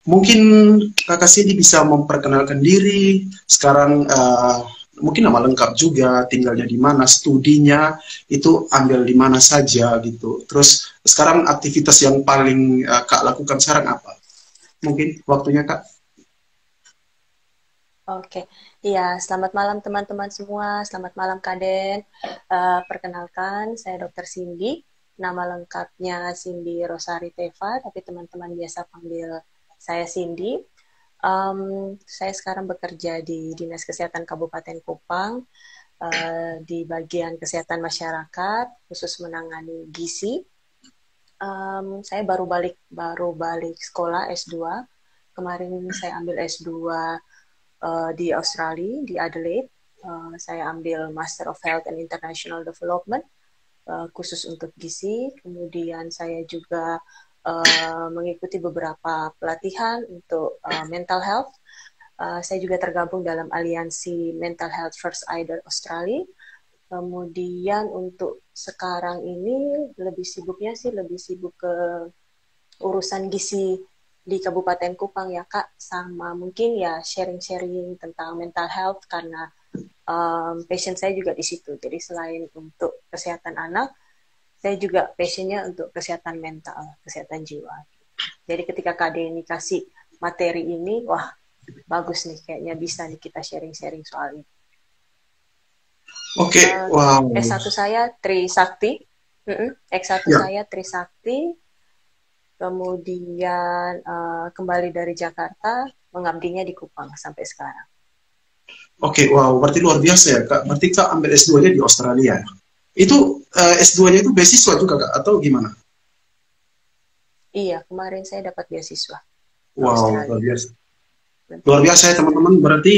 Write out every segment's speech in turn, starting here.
Mungkin Kakak Cindy bisa memperkenalkan diri. Sekarang mungkin nama lengkap juga, tinggalnya di mana, studinya itu ambil di mana saja gitu. Terus sekarang aktivitas yang paling Kak lakukan sekarang apa? Mungkin waktunya Kak. Oke, iya, selamat malam teman-teman semua. Selamat malam Kaden. Perkenalkan, saya Dr. Cindy. Nama lengkapnya Cindy Rosari Teva, tapi teman-teman biasa panggil saya Cindy. Saya sekarang bekerja di Dinas Kesehatan Kabupaten Kupang, di bagian kesehatan masyarakat, khusus menangani gizi. Saya baru balik sekolah S2. Kemarin saya ambil S2 di Australia, di Adelaide. Saya ambil Master of Health and International Development, khusus untuk gizi. Kemudian saya juga mengikuti beberapa pelatihan untuk mental health. Saya juga tergabung dalam aliansi Mental Health First Aider Australia. Kemudian untuk sekarang ini lebih sibuk ke urusan gizi di Kabupaten Kupang ya Kak, sama mungkin ya sharing-sharing tentang mental health karena passion saya juga di situ. Jadi selain untuk kesehatan anak, saya juga passionnya untuk kesehatan mental, kesehatan jiwa. Jadi ketika Kak Deni kasih materi ini, wah bagus nih, kayaknya bisa nih kita sharing-sharing soal ini. Oke, wow. S1 saya Trisakti, X1 Ya, saya Trisakti, kemudian kembali dari Jakarta, mengabdinya di Kupang sampai sekarang. oke, wow. Berarti luar biasa ya Kak. Berarti Kak ambil S2-nya di Australia. Itu S2-nya itu beasiswa juga Kak atau gimana? Iya, kemarin saya dapat beasiswa ke Wow, luar Australia. biasa. Luar biasa ya teman-teman, berarti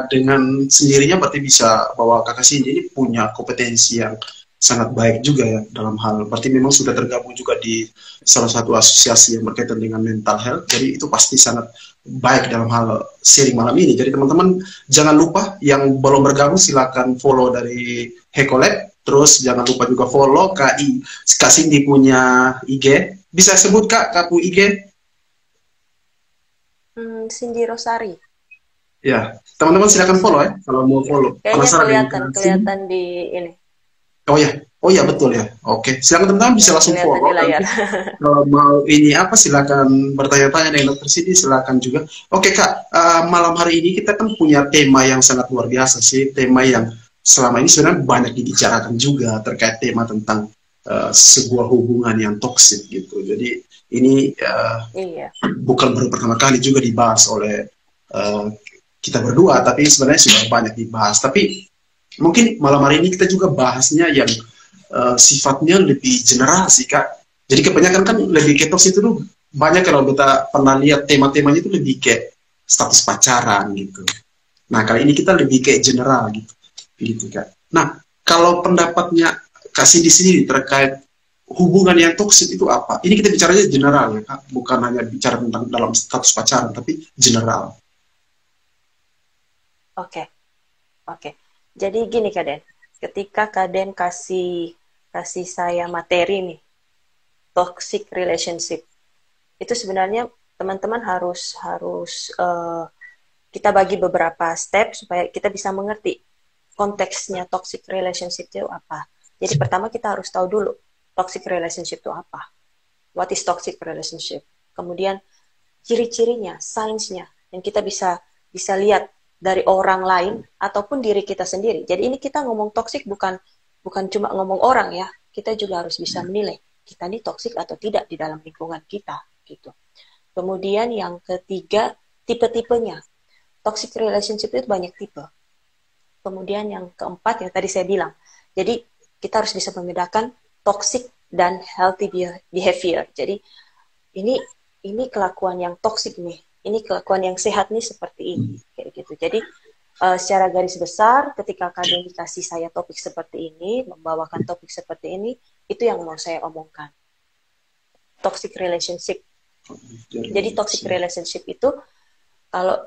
dengan sendirinya berarti bisa bahwa kakak sini ini punya kompetensi yang sangat baik juga ya dalam hal, berarti memang sudah tergabung juga di salah satu asosiasi yang berkaitan dengan mental health, jadi itu pasti sangat baik dalam hal sharing malam ini. Jadi teman-teman jangan lupa yang belum bergabung silakan follow dari Hekolab, terus jangan lupa juga follow Kak Cindy punya IG, bisa sebut Kak pu IG. Cindy Rosari. Ya, teman-teman Cindy silakan follow ya Rosari. kalau mau Ya, follow. kayaknya Penasaran dengan kelihatan kreasi? kelihatan di ini. Oh ya betul ya. Oke, silakan teman-teman bisa Ya, langsung kelihatan di follow. layar. Nanti kalau mau ini apa silakan bertanya-tanya dengan dokter Sidi silakan juga. Oke Kak, malam hari ini kita kan punya tema yang sangat luar biasa sih, tema yang selama ini sebenarnya banyak dibicarakan juga terkait tema tentang sebuah hubungan yang toksik gitu. Jadi ini Iya. bukan baru pertama kali juga dibahas oleh uh, kita berdua, tapi sebenarnya sudah banyak dibahas. Tapi mungkin malam hari ini kita juga bahasnya yang sifatnya lebih general sih Kak. Jadi kebanyakan kan lebih ketos itu tuh banyak kalau kita pernah lihat tema-temanya itu lebih kayak status pacaran gitu. Nah kali ini kita lebih kayak general gitu, gitu Kak. Nah kalau pendapatnya kasih di sini terkait hubungan yang toksik itu apa? Ini kita bicaranya general ya Kak, bukan hanya bicara tentang dalam status pacaran, tapi general. Oke, oke. Jadi gini Kaden, ketika Kaden kasih kasih saya materi nih, toxic relationship, itu sebenarnya teman-teman harus harus kita bagi beberapa step supaya kita bisa mengerti konteksnya toxic relationship itu apa. Jadi pertama kita harus tahu dulu toxic relationship itu apa. What is toxic relationship? Kemudian ciri-cirinya, signs-nya yang kita bisa bisa lihat dari orang lain ataupun diri kita sendiri. Jadi ini kita ngomong toxic bukan bukan cuma ngomong orang ya. Kita juga harus bisa menilai kita ini toxic atau tidak di dalam lingkungan kita gitu. Kemudian yang ketiga, tipe-tipenya. Toxic relationship itu banyak tipe. Kemudian yang keempat yang tadi saya bilang. Jadi kita harus bisa membedakan toxic dan healthy behavior. Jadi ini ini kelakuan yang toxic nih. Ini kelakuan yang sehat nih seperti ini. Kayak gitu. Jadi secara garis besar ketika kalian dikasih saya topik seperti ini, membawakan topik seperti ini, itu yang mau saya omongkan. Toxic relationship. Jadi toxic relationship itu kalau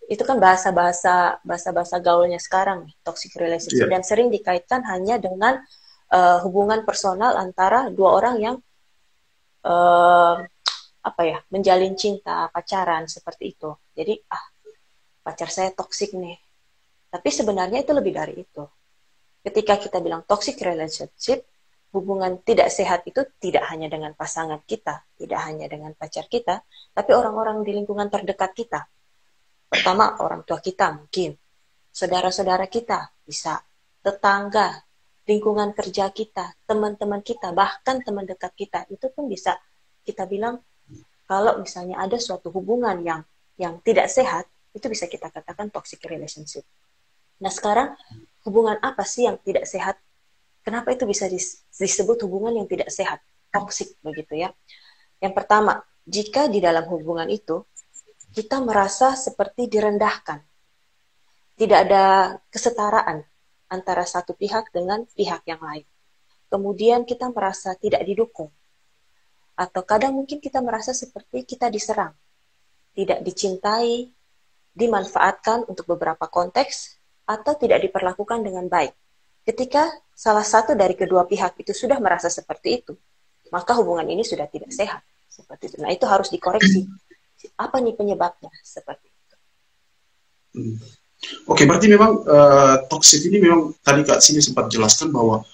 Itu kan bahasa-bahasa gaulnya sekarang nih, toxic relationship, Iya. dan sering dikaitkan hanya dengan hubungan personal antara dua orang yang uh, apa ya, menjalin cinta, pacaran seperti itu. Jadi pacar saya toxic nih. Tapi sebenarnya itu lebih dari itu. Ketika kita bilang toxic relationship, hubungan tidak sehat itu tidak hanya dengan pasangan kita, tidak hanya dengan pacar kita, tapi orang-orang di lingkungan terdekat kita. Pertama, orang tua kita mungkin, saudara-saudara kita bisa, tetangga, lingkungan kerja kita, teman-teman kita, bahkan teman dekat kita, itu pun bisa kita bilang kalau misalnya ada suatu hubungan yang tidak sehat, itu bisa kita katakan toxic relationship. Nah sekarang, hubungan apa sih yang tidak sehat? Kenapa itu bisa disebut hubungan yang tidak sehat? Toxic begitu ya. Yang pertama, jika di dalam hubungan itu, kita merasa seperti direndahkan. Tidak ada kesetaraan antara satu pihak dengan pihak yang lain. Kemudian kita merasa tidak didukung. Atau kadang mungkin kita merasa seperti kita diserang. Tidak dicintai, dimanfaatkan untuk beberapa konteks, atau tidak diperlakukan dengan baik. Ketika salah satu dari kedua pihak itu sudah merasa seperti itu, maka hubungan ini sudah tidak sehat. Seperti itu. Nah itu harus dikoreksi. Apa nih penyebabnya? Seperti itu. Oke, berarti memang toxic ini memang tadi Kak sini sempat jelaskan bahwa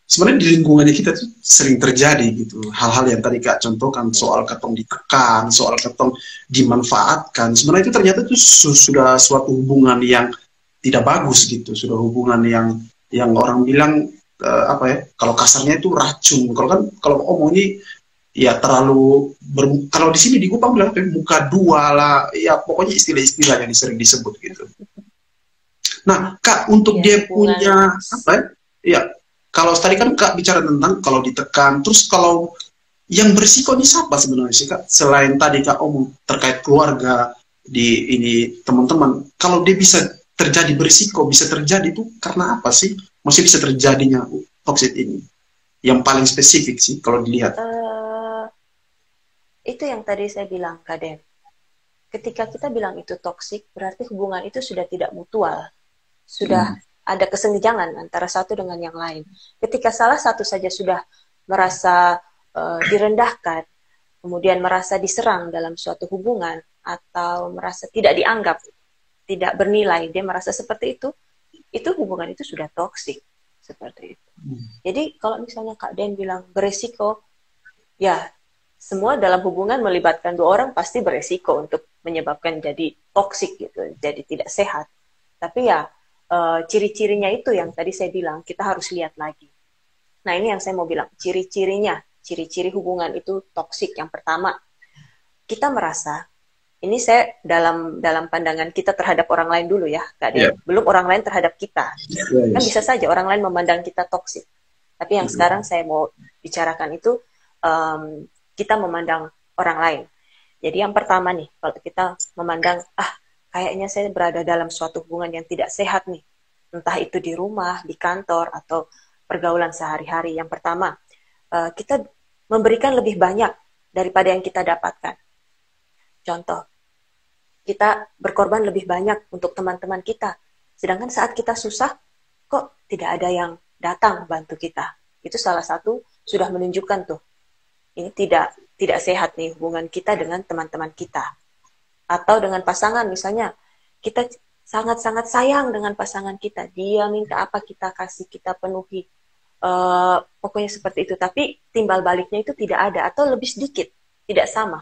sebenarnya di lingkungannya kita tuh sering terjadi gitu hal-hal yang tadi Kak contohkan, soal ketong ditekan, soal ketong dimanfaatkan. Sebenarnya itu ternyata itu sudah suatu hubungan yang tidak bagus gitu, sudah hubungan yang orang bilang apa ya, kalau kasarnya itu racun. Kalau omong ini ya terlalu kalau di sini di Kupang bilang muka dua lah, ya pokoknya istilah-istilah yang sering disebut gitu. Nah Kak, untuk Ya, dia hubungan. punya apa ya, ya kalau tadi kan Kak bicara tentang kalau ditekan, terus kalau yang berisiko ini siapa sebenarnya sih Kak? Selain tadi Kak omong terkait keluarga, di ini teman-teman, kalau dia bisa terjadi berisiko, bisa terjadi itu karena apa sih? Masih bisa terjadinya toxic ini? Yang paling spesifik sih kalau dilihat. Itu yang tadi saya bilang, Kaden. Ketika kita bilang itu toksik, berarti hubungan itu sudah tidak mutual. Sudah ada kesenjangan antara satu dengan yang lain. Ketika salah satu saja sudah merasa direndahkan, kemudian merasa diserang dalam suatu hubungan, atau merasa tidak dianggap, tidak bernilai, dia merasa seperti itu hubungan itu sudah toksik. Seperti itu. Jadi kalau misalnya Kak Den bilang beresiko, ya semua dalam hubungan melibatkan dua orang pasti beresiko untuk menyebabkan jadi toksik gitu, jadi tidak sehat. Tapi ya ciri-cirinya itu yang tadi saya bilang, kita harus lihat lagi. Nah ini yang saya mau bilang, ciri-cirinya, ciri-ciri hubungan itu toksik. Yang pertama, kita merasa, ini saya dalam pandangan kita terhadap orang lain dulu ya, Kak Den. Belum orang lain terhadap kita. Kan bisa saja orang lain memandang kita toksik. Tapi yang sekarang saya mau bicarakan itu, kita memandang orang lain. Jadi yang pertama nih, kalau kita memandang, kayaknya saya berada dalam suatu hubungan yang tidak sehat nih. Entah itu di rumah, di kantor, atau pergaulan sehari-hari. Yang pertama, kita memberikan lebih banyak daripada yang kita dapatkan. Contoh, kita berkorban lebih banyak untuk teman-teman kita. Sedangkan saat kita susah, kok tidak ada yang datang bantu kita. Itu salah satu sudah menunjukkan tuh, ini tidak sehat nih hubungan kita dengan teman-teman kita. Atau dengan pasangan misalnya, kita sangat-sangat sayang dengan pasangan kita. Dia minta apa kita kasih, kita penuhi. Pokoknya seperti itu. Tapi timbal baliknya itu tidak ada, atau lebih sedikit, tidak sama.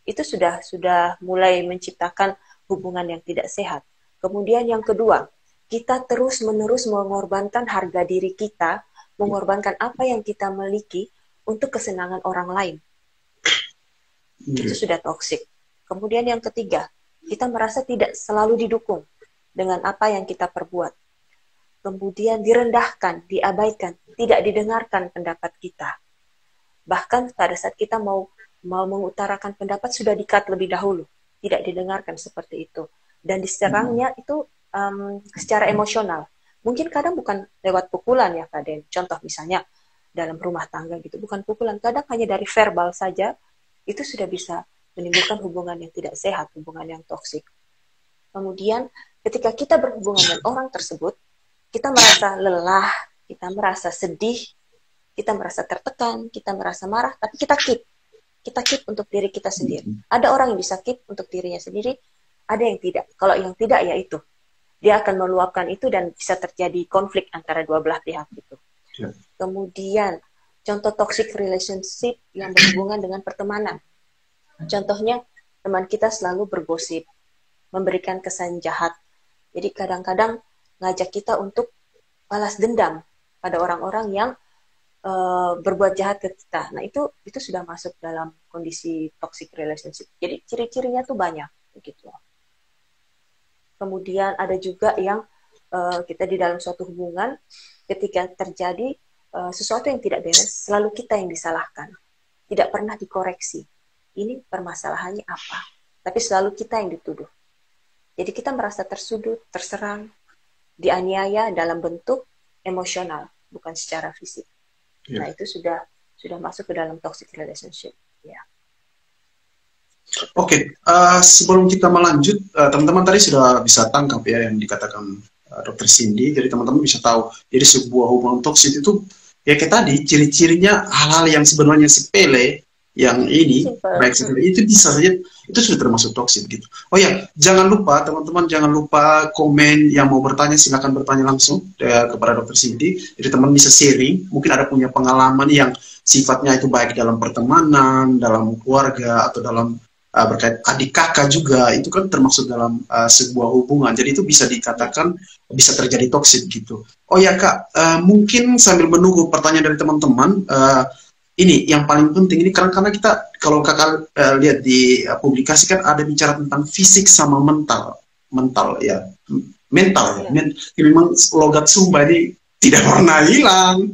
Itu sudah mulai menciptakan hubungan yang tidak sehat. Kemudian yang kedua, kita terus-menerus mengorbankan harga diri kita, mengorbankan apa yang kita miliki untuk kesenangan orang lain. Itu sudah toksik. Kemudian yang ketiga, kita merasa tidak selalu didukung dengan apa yang kita perbuat. Kemudian direndahkan, diabaikan, tidak didengarkan pendapat kita. Bahkan pada saat kita mau mengutarakan pendapat sudah di-cut lebih dahulu, tidak didengarkan seperti itu, dan diserangnya itu secara emosional. Mungkin kadang bukan lewat pukulan ya Kak Den. Contoh misalnya dalam rumah tangga gitu, bukan pukulan, kadang hanya dari verbal saja itu sudah bisa menimbulkan hubungan yang tidak sehat, hubungan yang toksik. Kemudian ketika kita berhubungan dengan orang tersebut, kita merasa lelah, kita merasa sedih, kita merasa tertekan, kita merasa marah, tapi kita keep. Kita keep untuk diri kita sendiri. Ada orang yang bisa keep untuk dirinya sendiri, ada yang tidak. Kalau yang tidak, ya itu. Dia akan meluapkan itu dan bisa terjadi konflik antara dua belah pihak itu. Ya. Kemudian, contoh toxic relationship yang berhubungan dengan pertemanan. Contohnya, teman kita selalu bergosip, memberikan kesan jahat. Jadi kadang-kadang ngajak kita untuk balas dendam pada orang-orang yang berbuat jahat ke kita. Nah, itu sudah masuk dalam kondisi toxic relationship. Jadi ciri-cirinya tuh banyak begitu. Kemudian ada juga yang kita di dalam suatu hubungan ketika terjadi sesuatu yang tidak beres, selalu kita yang disalahkan. Tidak pernah dikoreksi. Ini permasalahannya apa? Tapi selalu kita yang dituduh. Jadi kita merasa tersudut, terserang, dianiaya dalam bentuk emosional, bukan secara fisik. Nah, itu sudah masuk ke dalam toxic relationship. Ya. Oke, sebelum kita melanjut, teman-teman tadi sudah bisa tangkap ya yang dikatakan Dr. Cindy. Jadi teman-teman bisa tahu, jadi sebuah hubungan toksik itu ya kayak tadi ciri-cirinya hal-hal yang sebenarnya sepele, yang ini baik itu bisa saja itu sudah termasuk toksik gitu. Oh ya, jangan lupa teman-teman, jangan lupa komen. Yang mau bertanya silakan bertanya langsung kepada Dr. Cindy. Jadi teman bisa sharing, mungkin ada punya pengalaman yang sifatnya itu baik dalam pertemanan, dalam keluarga, atau dalam berkait adik kakak juga, itu kan termasuk dalam sebuah hubungan. Jadi itu bisa dikatakan bisa terjadi toksik gitu. Oh ya Kak, mungkin sambil menunggu pertanyaan dari teman-teman, ini yang paling penting ini karena kita kalau kakak lihat di publikasi kan ada bicara tentang fisik sama mental ya, mental ya. Memang logat Sumba ini tidak pernah hilang.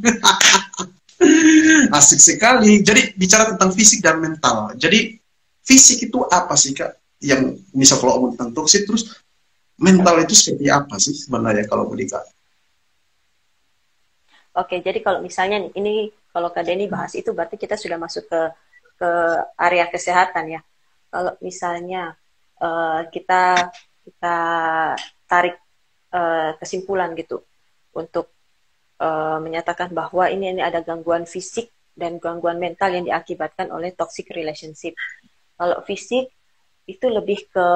Asik sekali. Jadi bicara tentang fisik dan mental. Jadi fisik itu apa sih Kak? Yang misal kalau ngomong tentang toksik, terus mental itu seperti apa sih sebenarnya kalau boleh Kak? Oke, jadi kalau misalnya nih, ini kalau Kak Denny bahas itu berarti kita sudah masuk ke area kesehatan ya. Kalau misalnya kita tarik kesimpulan gitu untuk menyatakan bahwa ini ada gangguan fisik dan gangguan mental yang diakibatkan oleh toxic relationship. Kalau fisik itu lebih ke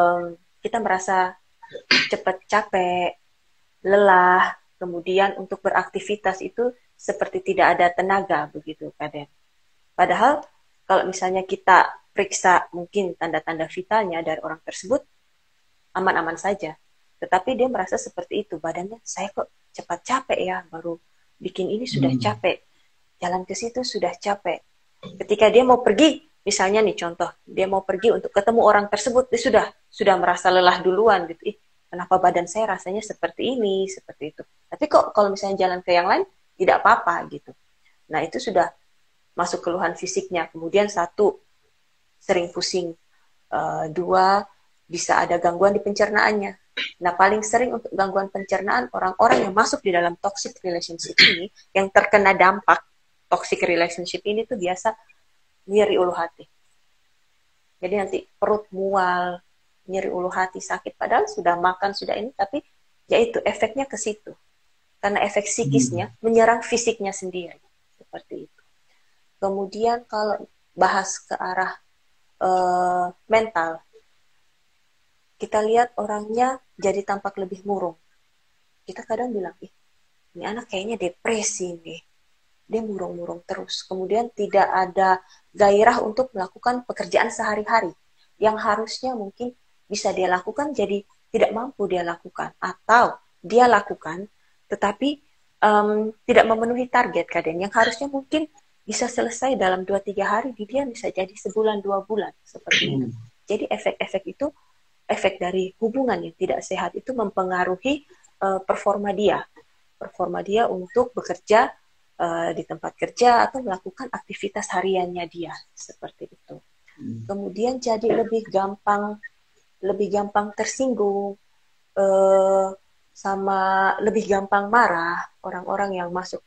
kita merasa cepat capek, lelah, kemudian untuk beraktivitas itu seperti tidak ada tenaga begitu, Kaden. Padahal kalau misalnya kita periksa mungkin tanda-tanda vitalnya dari orang tersebut aman-aman saja, tetapi dia merasa seperti itu, badannya saya kok cepat capek ya, baru bikin ini sudah capek, jalan ke situ sudah capek. Ketika dia mau pergi, misalnya nih contoh, dia mau pergi untuk ketemu orang tersebut, dia sudah merasa lelah duluan gitu. Kenapa badan saya rasanya seperti ini, seperti itu. Tapi kok kalau misalnya jalan ke yang lain, tidak apa-apa gitu. Nah, itu sudah masuk keluhan fisiknya. Kemudian satu, sering pusing. Dua, bisa ada gangguan di pencernaannya. Nah, paling sering untuk gangguan pencernaan, orang-orang yang masuk di dalam toxic relationship ini, yang terkena dampak toxic relationship ini tuh biasa nyeri ulu hati. Jadi nanti perut mual, nyeri ulu hati, sakit, padahal sudah makan, sudah ini, tapi ya itu efeknya ke situ. Karena efek psikisnya menyerang fisiknya sendiri. Seperti itu. Kemudian kalau bahas ke arah mental, kita lihat orangnya jadi tampak lebih murung. Kita kadang bilang, ini anak kayaknya depresi nih. Dia murung-murung terus. Kemudian tidak ada gairah untuk melakukan pekerjaan sehari-hari. Yang harusnya mungkin bisa dia lakukan, jadi tidak mampu dia lakukan. Atau dia lakukan, tetapi tidak memenuhi target kadang. Yang harusnya mungkin bisa selesai dalam 2-3 hari, dia bisa jadi sebulan, 2 bulan. Seperti itu. Jadi efek-efek itu, efek dari hubungan yang tidak sehat itu mempengaruhi performa dia. Performa dia untuk bekerja di tempat kerja atau melakukan aktivitas hariannya dia. Seperti itu. Kemudian jadi lebih gampang tersinggung, sama lebih gampang marah. Orang-orang yang masuk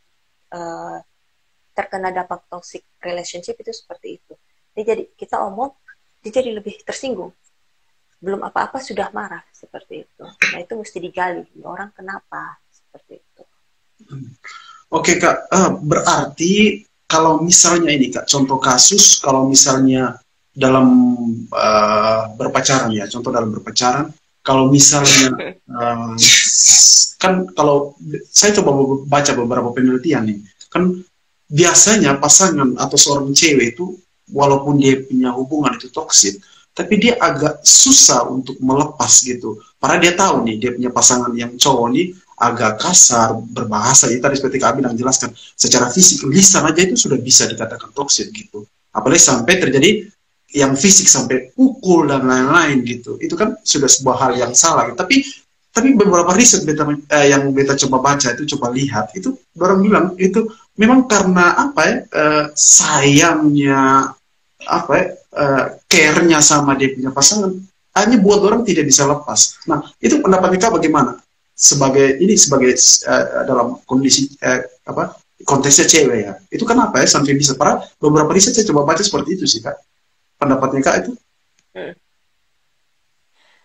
terkena dampak toxic relationship itu seperti itu. Jadi kita omong, dia jadi lebih tersinggung, belum apa-apa sudah marah seperti itu. Nah itu mesti digali, orang kenapa seperti itu. Oke Kak, berarti kalau misalnya ini Kak, contoh kasus kalau misalnya dalam berpacaran ya, contoh dalam berpacaran, kalau misalnya kan kalau saya coba baca beberapa penelitian nih, kan biasanya pasangan atau seorang cewek itu walaupun dia punya hubungan itu toksik, tapi dia agak susah untuk melepas gitu. Karena dia tahu nih dia punya pasangan yang cowok nih agak kasar, berbahasa, itu tadi seperti Kak bilang jelaskan, secara fisik, lisan aja itu sudah bisa dikatakan toksik gitu. Apalagi sampai terjadi yang fisik sampai pukul dan lain-lain gitu. Itu kan sudah sebuah hal yang salah. Tapi beberapa riset yang beta coba baca itu coba lihat itu orang bilang itu memang karena apa ya sayangnya apa ya care-nya sama dia punya pasangan hanya buat orang tidak bisa lepas. Nah itu pendapat kita bagaimana? Sebagai dalam kondisi apa konteksnya cewek ya itu kenapa ya sampai bisa para beberapa riset saya coba baca seperti itu sih Kak pendapatnya Kak itu.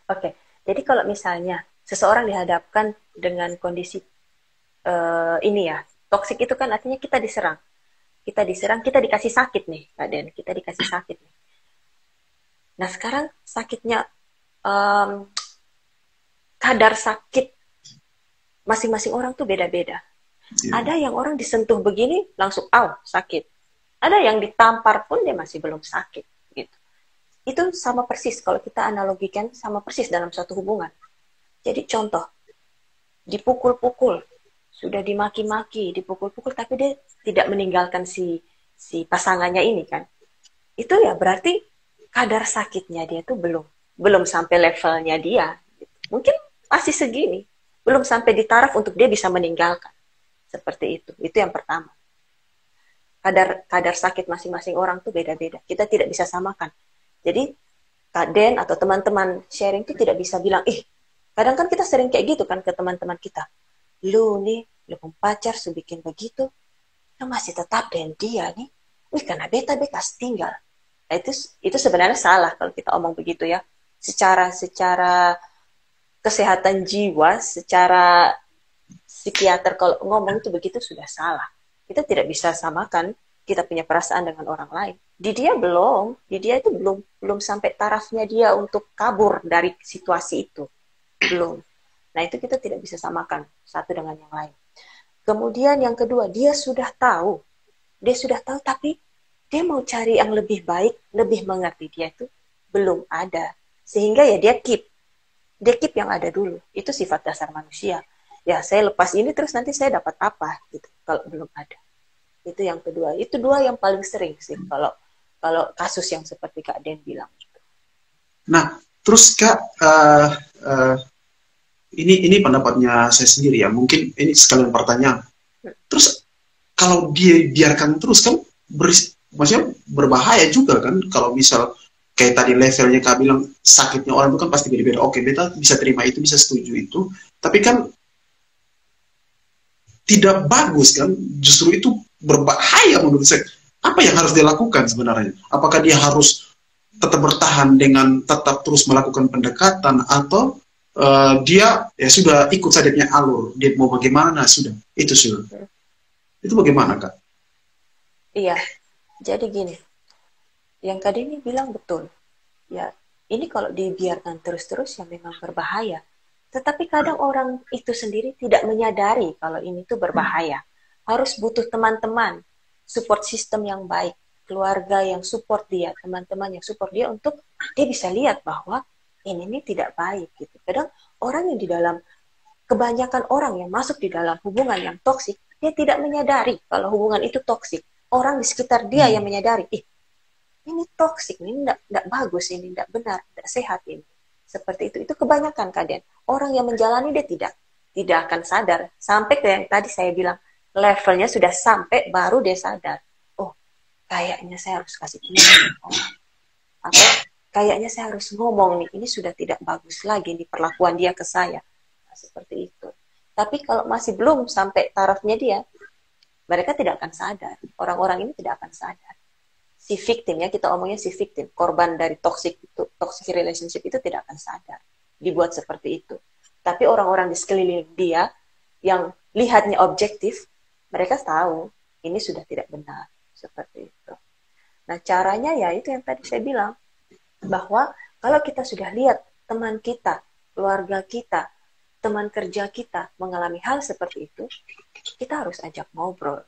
Oke, jadi kalau misalnya seseorang dihadapkan dengan kondisi ini ya toksik itu kan artinya kita diserang, kita dikasih sakit nih Kak Den, kita dikasih sakit nih. Nah sekarang sakitnya kadar sakit masing-masing orang tuh beda-beda. Ada yang orang disentuh begini langsung sakit. Ada yang ditampar pun dia masih belum sakit gitu. Itu sama persis kalau kita analogikan sama persis dalam suatu hubungan. Jadi contoh, dipukul-pukul, sudah dimaki-maki, dipukul-pukul tapi dia tidak meninggalkan si pasangannya ini kan. Itu ya berarti kadar sakitnya dia tuh belum sampai levelnya dia. Mungkin masih segini. Belum sampai di taraf untuk dia bisa meninggalkan. Seperti itu. Itu yang pertama. Kadar sakit masing-masing orang tuh beda-beda. Kita tidak bisa samakan. Jadi, Kak Den atau teman-teman sharing itu tidak bisa bilang, kadang kan kita sering kayak gitu kan ke teman-teman kita. Lu pun pacar, su bikin begitu, lu masih tetap dengan dia nih. Karena beta tinggal. Nah, itu sebenarnya salah kalau kita omong begitu ya. Secara kesehatan jiwa, secara psikiater kalau ngomong itu begitu sudah salah. Kita tidak bisa samakan kita punya perasaan dengan orang lain. Di dia itu belum sampai tarafnya dia untuk kabur dari situasi itu. Belum. Nah, itu kita tidak bisa samakan satu dengan yang lain. Kemudian yang kedua, dia sudah tahu tapi dia mau cari yang lebih baik, lebih mengerti, dia itu belum ada. Sehingga ya dia keep yang ada dulu. Itu sifat dasar manusia. Ya, saya lepas ini terus nanti saya dapat apa gitu kalau belum ada. Itu yang kedua. Itu dua yang paling sering sih kalau kasus yang seperti Kak Den bilang. Nah, terus Kak ini pendapatnya saya sendiri ya. Mungkin ini sekalian pertanyaan. Terus kalau dia biarkan terus kan maksudnya berbahaya juga kan kalau misal kayak tadi levelnya Kak bilang sakitnya orang itu kan pasti beda-beda. Oke, beta bisa terima itu, bisa setuju itu. Tapi kan tidak bagus kan. Justru itu berbahaya menurut saya. Apa yang harus dilakukan sebenarnya? Apakah dia harus tetap bertahan dengan tetap terus melakukan pendekatan atau dia ya sudah ikut saja punya alur. Dia mau bagaimana sudah. Itu sudah. Itu bagaimana Kak? Iya. Jadi gini. Yang tadi ini bilang betul. Ya, ini kalau dibiarkan terus-terus ya memang berbahaya. Tetapi kadang orang itu sendiri tidak menyadari kalau ini tuh berbahaya. Harus butuh teman-teman, support system yang baik, keluarga yang support dia, teman-teman yang support dia untuk dia bisa lihat bahwa ini tidak baik gitu. Kadang orang yang kebanyakan orang yang masuk di dalam hubungan yang toksik, dia tidak menyadari kalau hubungan itu toksik. Orang di sekitar dia yang menyadari, ini toksik, ini tidak bagus, ini tidak benar, tidak sehat ini. Seperti itu kebanyakan kadang. Orang yang menjalani dia tidak akan sadar. Sampai ke yang tadi saya bilang, levelnya sudah sampai baru dia sadar. Oh, kayaknya saya harus kasih ini orang. Atau kayaknya saya harus ngomong nih, ini sudah tidak bagus lagi nih perlakuan dia ke saya. Nah, seperti itu. Tapi kalau masih belum sampai tarafnya dia, mereka tidak akan sadar. Orang-orang ini tidak akan sadar. si victim ya, kita omongnya si victim, korban dari toxic relationship itu tidak akan sadar dibuat seperti itu. Tapi orang-orang di sekeliling dia yang lihatnya objektif, mereka tahu ini sudah tidak benar seperti itu. Nah, caranya ya itu yang tadi saya bilang, bahwa kalau kita sudah lihat teman kita, keluarga kita, teman kerja kita mengalami hal seperti itu, kita harus ajak ngobrol.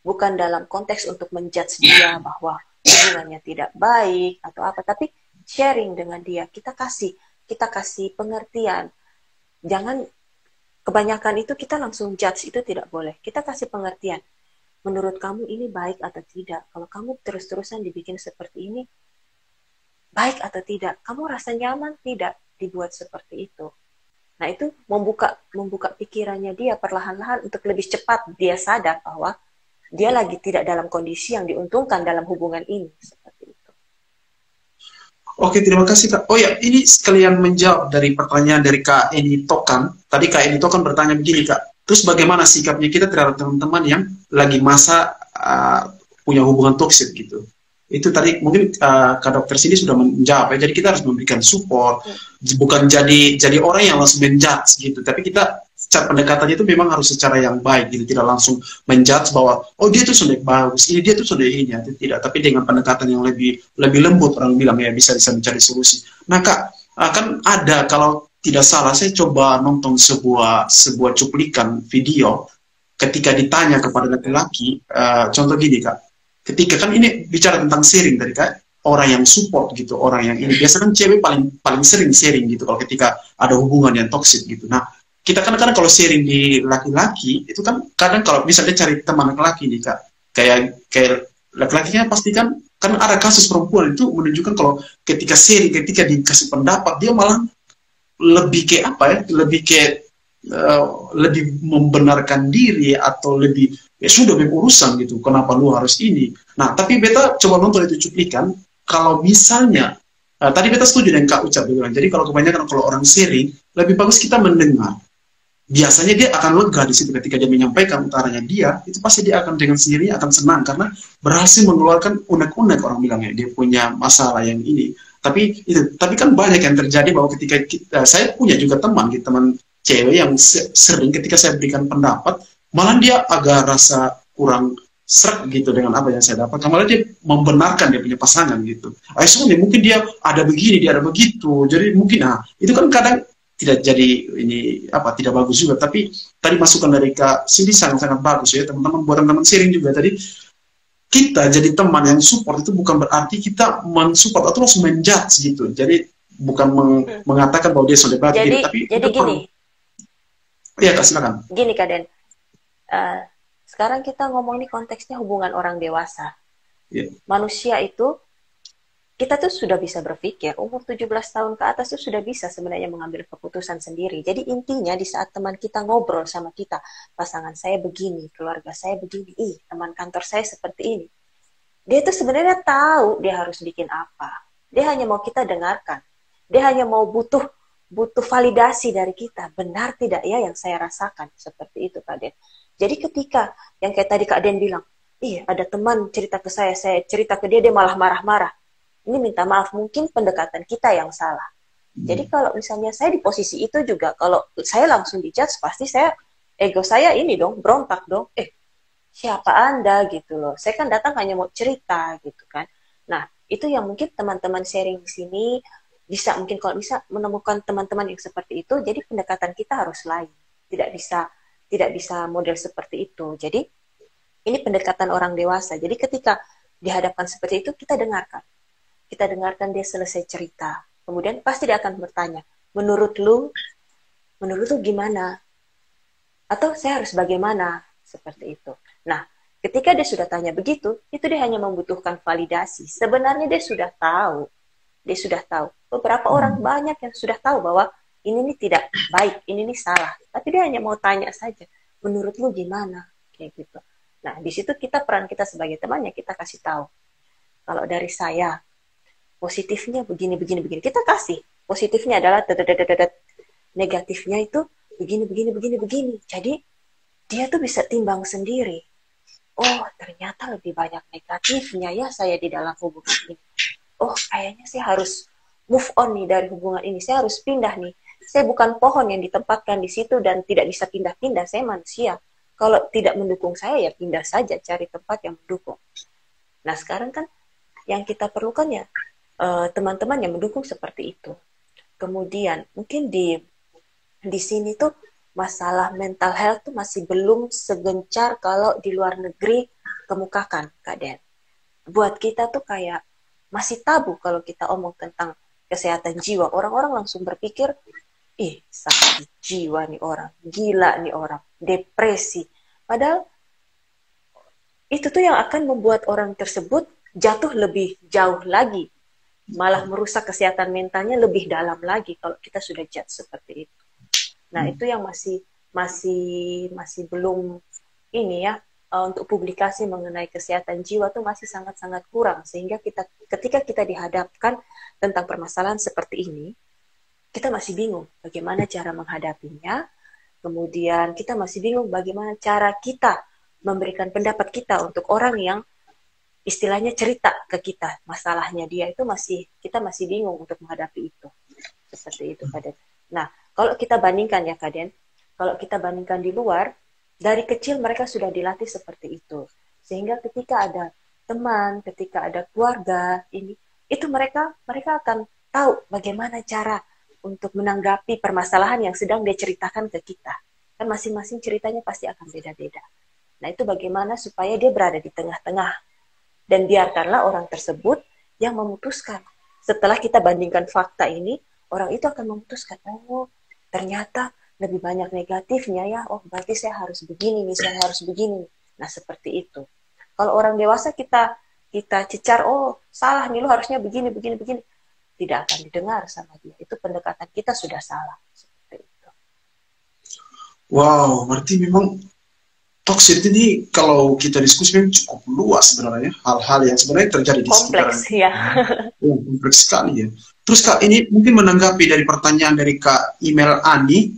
Bukan dalam konteks untuk menjudge dia bahwa hubungannya tidak baik atau apa, tapi sharing dengan dia. Kita kasih pengertian. Jangan kebanyakan itu kita langsung judge, itu tidak boleh. Kita kasih pengertian. Menurut kamu ini baik atau tidak? Kalau kamu terus-terusan dibikin seperti ini, baik atau tidak? Kamu rasa nyaman tidak dibuat seperti itu? Nah, itu membuka pikirannya dia perlahan-lahan untuk lebih cepat dia sadar bahwa dia lagi tidak dalam kondisi yang diuntungkan dalam hubungan ini. Seperti itu. Oke, terima kasih Kak. Oh ya, ini sekalian menjawab dari pertanyaan dari Kak Eni Tokan. Tadi Kak Eni Tokan bertanya begini Kak, terus bagaimana sikapnya kita terhadap teman-teman yang lagi masa punya hubungan toksik gitu? Itu tadi mungkin Kak Dokter sini sudah menjawab ya. Jadi kita harus memberikan support, bukan jadi orang yang langsung menjudge gitu. Tapi kita secara pendekatannya itu memang harus secara yang baik gitu, tidak langsung menjudge bahwa oh dia tuh sudah bagus, ini dia tuh sudah ini ya, tidak. Tapi dengan pendekatan yang lebih lembut, orang bilang ya, bisa mencari solusi. Nah Kak, kan ada, kalau tidak salah saya coba nonton sebuah cuplikan video ketika ditanya kepada laki-laki, contoh gini Kak. Ketika kan ini bicara tentang sharing tadi kan, orang yang support gitu, orang yang ini biasanya kan cewek paling sering sharing gitu kalau ketika ada hubungan yang toksik gitu. Nah, kita kadang-kadang kalau sharing di laki-laki itu kan kadang kalau misalnya cari teman laki-laki nih Kak, kayak laki-lakinya pasti kan ada kasus perempuan itu menunjukkan kalau ketika sharing, ketika dikasih pendapat dia malah lebih kayak apa ya, lebih membenarkan diri atau lebih ya sudah berurusan gitu, kenapa lu harus ini. Nah, tapi beta coba nonton itu cuplikan, kalau misalnya tadi beta setuju dengan Kak Ucap bilang, jadi kalau kebanyakan kalau orang sharing lebih bagus kita mendengar. Biasanya dia akan lega di situ ketika dia menyampaikan utaranya dia, itu pasti dia akan dengan sendirinya akan senang karena berhasil mengeluarkan unek-unek, orang bilangnya dia punya masalah yang ini. Tapi kan banyak yang terjadi bahwa ketika saya punya juga teman cewek yang sering ketika saya berikan pendapat malah dia agak rasa kurang seret gitu dengan apa yang saya dapat, malah dia membenarkan dia punya pasangan gitu. Soalnya mungkin dia ada begini, dia ada begitu, jadi mungkin itu kan kadang tidak jadi ini tidak bagus juga. Tapi tadi masukan dari Kak Cindy sangat-sangat bagus ya teman-teman, buat teman-teman sharing juga tadi. Kita jadi teman yang support itu bukan berarti kita mensupport atau langsung menjudge gitu. Jadi bukan mengatakan bahwa dia sudah bagus gitu, tapi jadi gini. Iya Kak, silakan. Gini Kak Den. Sekarang kita ngomong ini konteksnya hubungan orang dewasa. Yeah. Manusia itu, kita tuh sudah bisa berpikir, umur 17 tahun ke atas tuh sudah bisa sebenarnya mengambil keputusan sendiri. Jadi intinya di saat teman kita ngobrol sama kita, pasangan saya begini, keluarga saya begini, teman kantor saya seperti ini. Dia tuh sebenarnya tahu dia harus bikin apa. Dia hanya mau kita dengarkan. Dia hanya mau butuh validasi dari kita. Benar tidak ya yang saya rasakan? Seperti itu Kak Den. Jadi ketika yang kayak tadi Kak Den bilang, ada teman cerita ke saya cerita ke dia malah marah-marah. Ini minta maaf, mungkin pendekatan kita yang salah. Jadi kalau misalnya saya di posisi itu juga, kalau saya langsung dijudge, pasti ego saya ini dong, berontak dong. Siapa Anda gitu loh. Saya kan datang hanya mau cerita gitu kan. Nah, itu yang mungkin teman-teman sharing di sini bisa, mungkin kalau bisa menemukan teman-teman yang seperti itu, jadi pendekatan kita harus lain. Tidak bisa model seperti itu. Jadi ini pendekatan orang dewasa. Jadi ketika dihadapkan seperti itu, kita dengarkan dia selesai cerita. Kemudian pasti dia akan bertanya, menurut lu gimana? Atau saya harus bagaimana? Seperti itu. Nah, ketika dia sudah tanya begitu, itu dia hanya membutuhkan validasi. Sebenarnya dia sudah tahu. Beberapa orang banyak yang sudah tahu bahwa ini nih tidak baik, ini nih salah. Tapi dia hanya mau tanya saja, menurut lu gimana? Kayak gitu. Nah, di situ peran kita sebagai temannya, kita kasih tahu. Kalau dari saya, positifnya begini. Kita kasih. Positifnya adalah negatifnya itu begini. Jadi dia tuh bisa timbang sendiri. oh ternyata lebih banyak negatifnya ya saya di dalam hubungan ini. Oh kayaknya saya harus move on nih dari hubungan ini, saya harus pindah nih. Saya bukan pohon yang ditempatkan di situ dan tidak bisa pindah-pindah, saya manusia. Kalau tidak mendukung saya ya pindah saja, cari tempat yang mendukung. Nah sekarang kan yang kita perlukan ya teman-teman yang mendukung seperti itu. Kemudian mungkin di sini tuh masalah mental health tuh masih belum segencar kalau di luar negeri kemukakan, Kak Den. Buat kita tuh kayak masih tabu kalau kita omong tentang kesehatan jiwa. Orang-orang langsung berpikir, ih sakit jiwa nih orang, gila nih orang, depresi. Padahal itu tuh yang akan membuat orang tersebut jatuh lebih jauh lagi, malah merusak kesehatan mentalnya lebih dalam lagi kalau kita sudah judge seperti itu. Nah, itu yang masih belum ini ya, untuk publikasi mengenai kesehatan jiwa tuh masih sangat-sangat kurang, sehingga ketika kita dihadapkan tentang permasalahan seperti ini, kita masih bingung bagaimana cara menghadapinya. Kemudian kita masih bingung bagaimana cara kita memberikan pendapat kita untuk orang yang istilahnya cerita ke kita masalahnya dia, itu kita masih bingung untuk menghadapi itu. Seperti itu, Kaden. Nah, kalau kita bandingkan ya, Kaden, kalau kita bandingkan di luar, dari kecil mereka sudah dilatih seperti itu. Sehingga ketika ada teman, ketika ada keluarga, itu mereka akan tahu bagaimana cara untuk menanggapi permasalahan yang sedang dia ceritakan ke kita. Kan masing-masing ceritanya pasti akan beda-beda. Nah, itu bagaimana supaya dia berada di tengah-tengah. Dan biarkanlah orang tersebut yang memutuskan. Setelah kita bandingkan fakta ini, orang itu akan memutuskan, oh ternyata lebih banyak negatifnya ya, oh berarti saya harus begini nih, saya harus begini. Nah, seperti itu. Kalau orang dewasa kita cecar, oh salah nih, lu harusnya begini, begini, begini. Tidak akan didengar sama dia. Itu pendekatan kita sudah salah. Seperti itu. Wow, berarti memang toxic ini kalau kita diskusi memang cukup luas sebenarnya. Hal-hal yang sebenarnya terjadi di sekitar. Kompleks, ya. Kompleks sekali ya. Terus Kak, ini mungkin menanggapi dari pertanyaan dari Kak email Ani.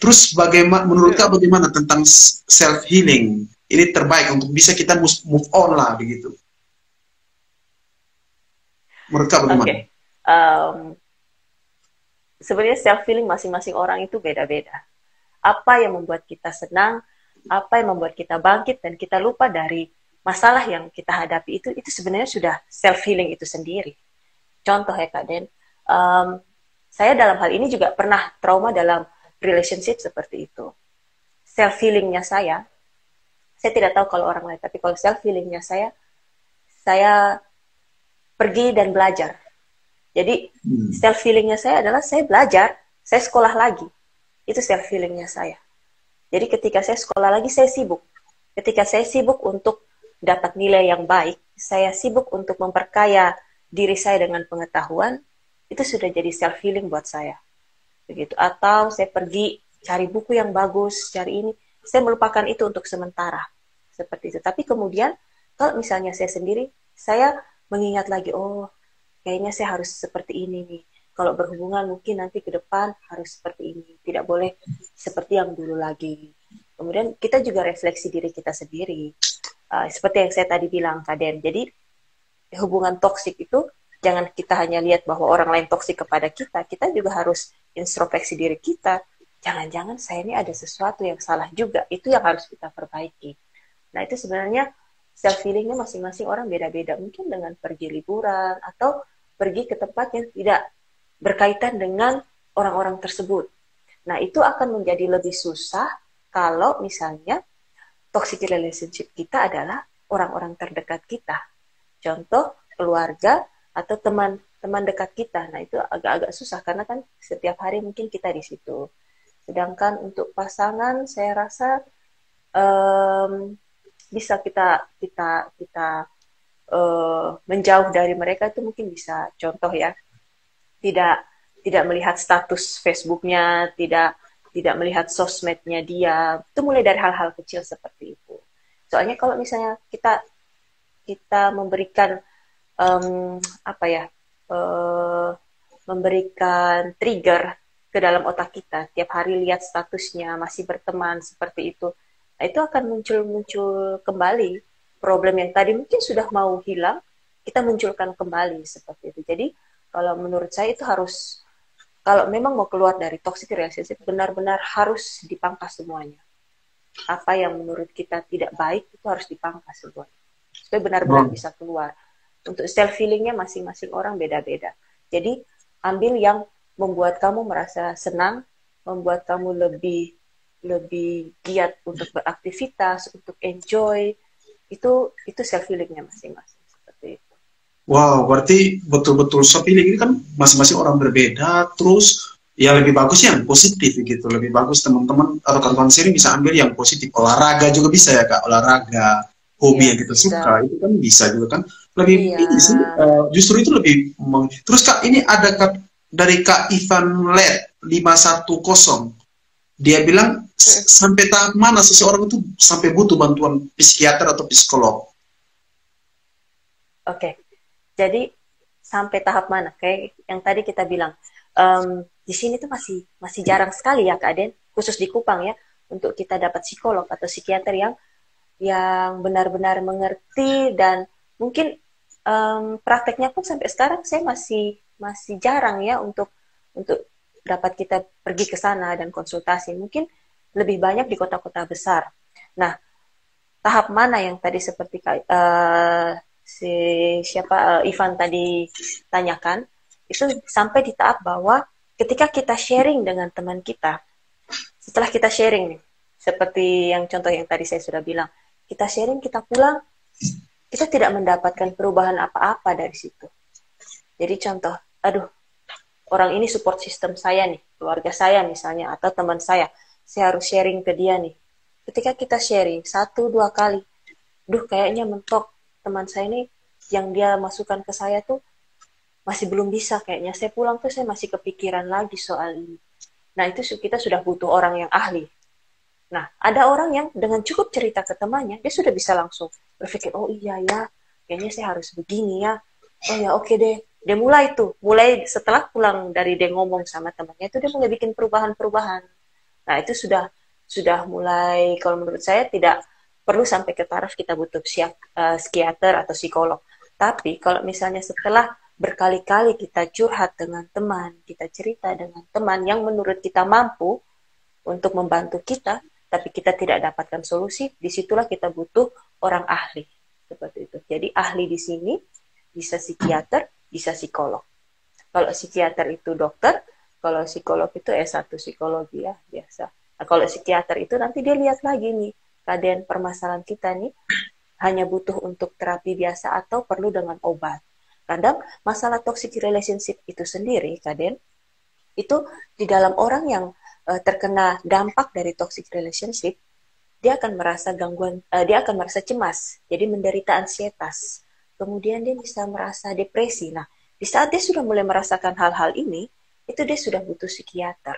Terus menurut Kak bagaimana tentang self healing? Ini terbaik untuk bisa kita move on lah begitu. Menurut Kak bagaimana? Okay. Sebenarnya self healing masing-masing orang itu beda-beda. Apa yang membuat kita senang, apa yang membuat kita bangkit dan kita lupa dari masalah yang kita hadapi itu sebenarnya sudah self healing itu sendiri. Contoh ya Kak Den, saya dalam hal ini juga pernah trauma dalam relationship seperti itu. Self healingnya saya tidak tahu kalau orang lain, tapi kalau self healingnya saya pergi dan belajar. Jadi self healingnya saya adalah saya belajar, saya sekolah lagi. Itu self healingnya saya. Jadi ketika saya sekolah lagi, saya sibuk. Ketika saya sibuk untuk dapat nilai yang baik, saya sibuk untuk memperkaya diri saya dengan pengetahuan, itu sudah jadi self healing buat saya. Begitu. Atau saya pergi cari buku yang bagus, cari ini, saya melupakan itu untuk sementara. Seperti itu. Tapi kemudian kalau misalnya saya sendiri, saya mengingat lagi, oh kayaknya saya harus seperti ini nih. Kalau berhubungan mungkin nanti ke depan harus seperti ini. Tidak boleh seperti yang dulu lagi. Kemudian kita juga refleksi diri kita sendiri. Seperti yang saya tadi bilang, Kak Den. Jadi hubungan toksik itu jangan kita hanya lihat bahwa orang lain toksik kepada kita. Kita juga harus introspeksi diri kita. Jangan-jangan saya ini ada sesuatu yang salah juga. Itu yang harus kita perbaiki. Nah itu sebenarnya self-healingnya masing-masing orang beda-beda. Mungkin dengan pergi liburan atau pergi ke tempat yang tidak berkaitan dengan orang-orang tersebut. Nah, itu akan menjadi lebih susah kalau misalnya toxic relationship kita adalah orang-orang terdekat kita. Contoh, keluarga atau teman dekat kita. Nah, itu agak-agak susah karena kan setiap hari mungkin kita di situ. Sedangkan untuk pasangan, saya rasa bisa kita menjauh dari mereka itu mungkin bisa. Contoh ya, tidak melihat status Facebooknya, tidak melihat sosmednya dia. Itu mulai dari hal-hal kecil seperti itu. Soalnya kalau misalnya kita memberikan memberikan trigger ke dalam otak kita, tiap hari lihat statusnya masih berteman seperti itu, nah, itu akan muncul kembali problem yang tadi mungkin sudah mau hilang, kita munculkan kembali seperti itu. Jadi kalau menurut saya itu harus, kalau memang mau keluar dari toxic relationship, benar-benar harus dipangkas semuanya. Apa yang menurut kita tidak baik itu harus dipangkas semuanya, supaya benar-benar bisa keluar. Untuk self healingnya masing-masing orang beda-beda. Jadi ambil yang membuat kamu merasa senang, membuat kamu lebih giat untuk beraktivitas, untuk enjoy. Itu self healingnya masing-masing seperti itu. Wow, berarti betul-betul self healing ini kan masing-masing orang berbeda. Terus ya lebih bagus yang positif gitu. Lebih bagus teman-teman atau kawan-kawan sharing bisa ambil yang positif. Olahraga juga bisa ya Kak, olahraga, hobi yang kita suka itu kan bisa juga kan. Lebih ini sih justru itu lebih terus Kak, ini ada Kak, dari Kak Ivan Led 510, dia bilang sampai tahap mana seseorang itu sampai butuh bantuan psikiater atau psikolog? Oke, jadi sampai tahap mana? Kayak yang tadi kita bilang, di sini tuh masih jarang sekali ya Kak Den, khusus di Kupang ya, untuk kita dapat psikolog atau psikiater yang benar-benar mengerti, dan mungkin prakteknya pun sampai sekarang saya masih jarang ya untuk dapat kita pergi ke sana dan konsultasi. Mungkin lebih banyak di kota-kota besar. Nah, tahap mana yang tadi seperti Ivan tadi tanyakan, itu sampai di tahap bahwa ketika kita sharing dengan teman kita, setelah kita sharing nih, seperti yang contoh yang tadi saya sudah bilang, kita sharing, kita pulang, kita tidak mendapatkan perubahan apa-apa dari situ. Jadi contoh, aduh, orang ini support system saya nih, keluarga saya misalnya, atau teman saya harus sharing ke dia nih. Ketika kita sharing 1-2 kali, duh kayaknya mentok, teman saya nih, yang dia masukkan ke saya tuh, masih belum bisa kayaknya, saya pulang tuh saya masih kepikiran lagi soal ini. Nah itu kita sudah butuh orang yang ahli. Nah, ada orang yang dengan cukup cerita ke temannya, dia sudah bisa langsung berpikir, oh iya ya, kayaknya saya harus begini ya. Oh ya, oke deh. Dia mulai setelah pulang dari dia ngomong sama temannya, itu dia mulai bikin perubahan-perubahan. Nah, itu sudah mulai, kalau menurut saya tidak perlu sampai ke taraf kita butuh psikiater atau psikolog. Tapi kalau misalnya setelah berkali-kali kita curhat dengan teman, kita cerita dengan teman yang menurut kita mampu untuk membantu kita, tapi kita tidak dapatkan solusi, disitulah kita butuh orang ahli. Seperti itu. Jadi ahli di sini bisa psikiater, bisa psikolog. Kalau psikiater itu dokter, kalau psikolog itu S1 psikologi ya, biasa. Nah, kalau psikiater itu nanti dia lihat lagi nih, keadaan permasalahan kita nih, hanya butuh untuk terapi biasa atau perlu dengan obat. Kadang masalah toxic relationship itu sendiri, Kaden, itu di dalam orang yang terkena dampak dari toxic relationship, dia akan merasa dia akan merasa cemas, jadi menderita ansietas. Kemudian dia bisa merasa depresi. Nah, di saat dia sudah mulai merasakan hal-hal ini, itu dia sudah butuh psikiater.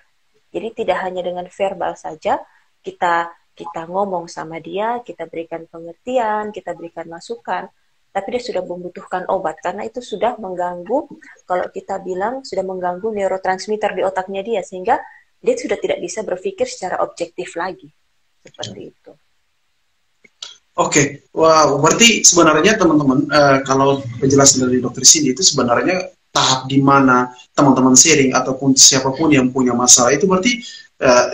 Jadi tidak hanya dengan verbal saja, kita ngomong sama dia, kita berikan pengertian, kita berikan masukan, tapi dia sudah membutuhkan obat, karena itu sudah mengganggu, kalau kita bilang, sudah mengganggu neurotransmitter di otaknya dia, sehingga dia sudah tidak bisa berpikir secara objektif lagi. Seperti itu. Oke, wow, berarti sebenarnya teman-teman, kalau penjelasan dari dokter Cindy itu sebenarnya tahap di mana teman-teman sharing ataupun siapapun yang punya masalah itu berarti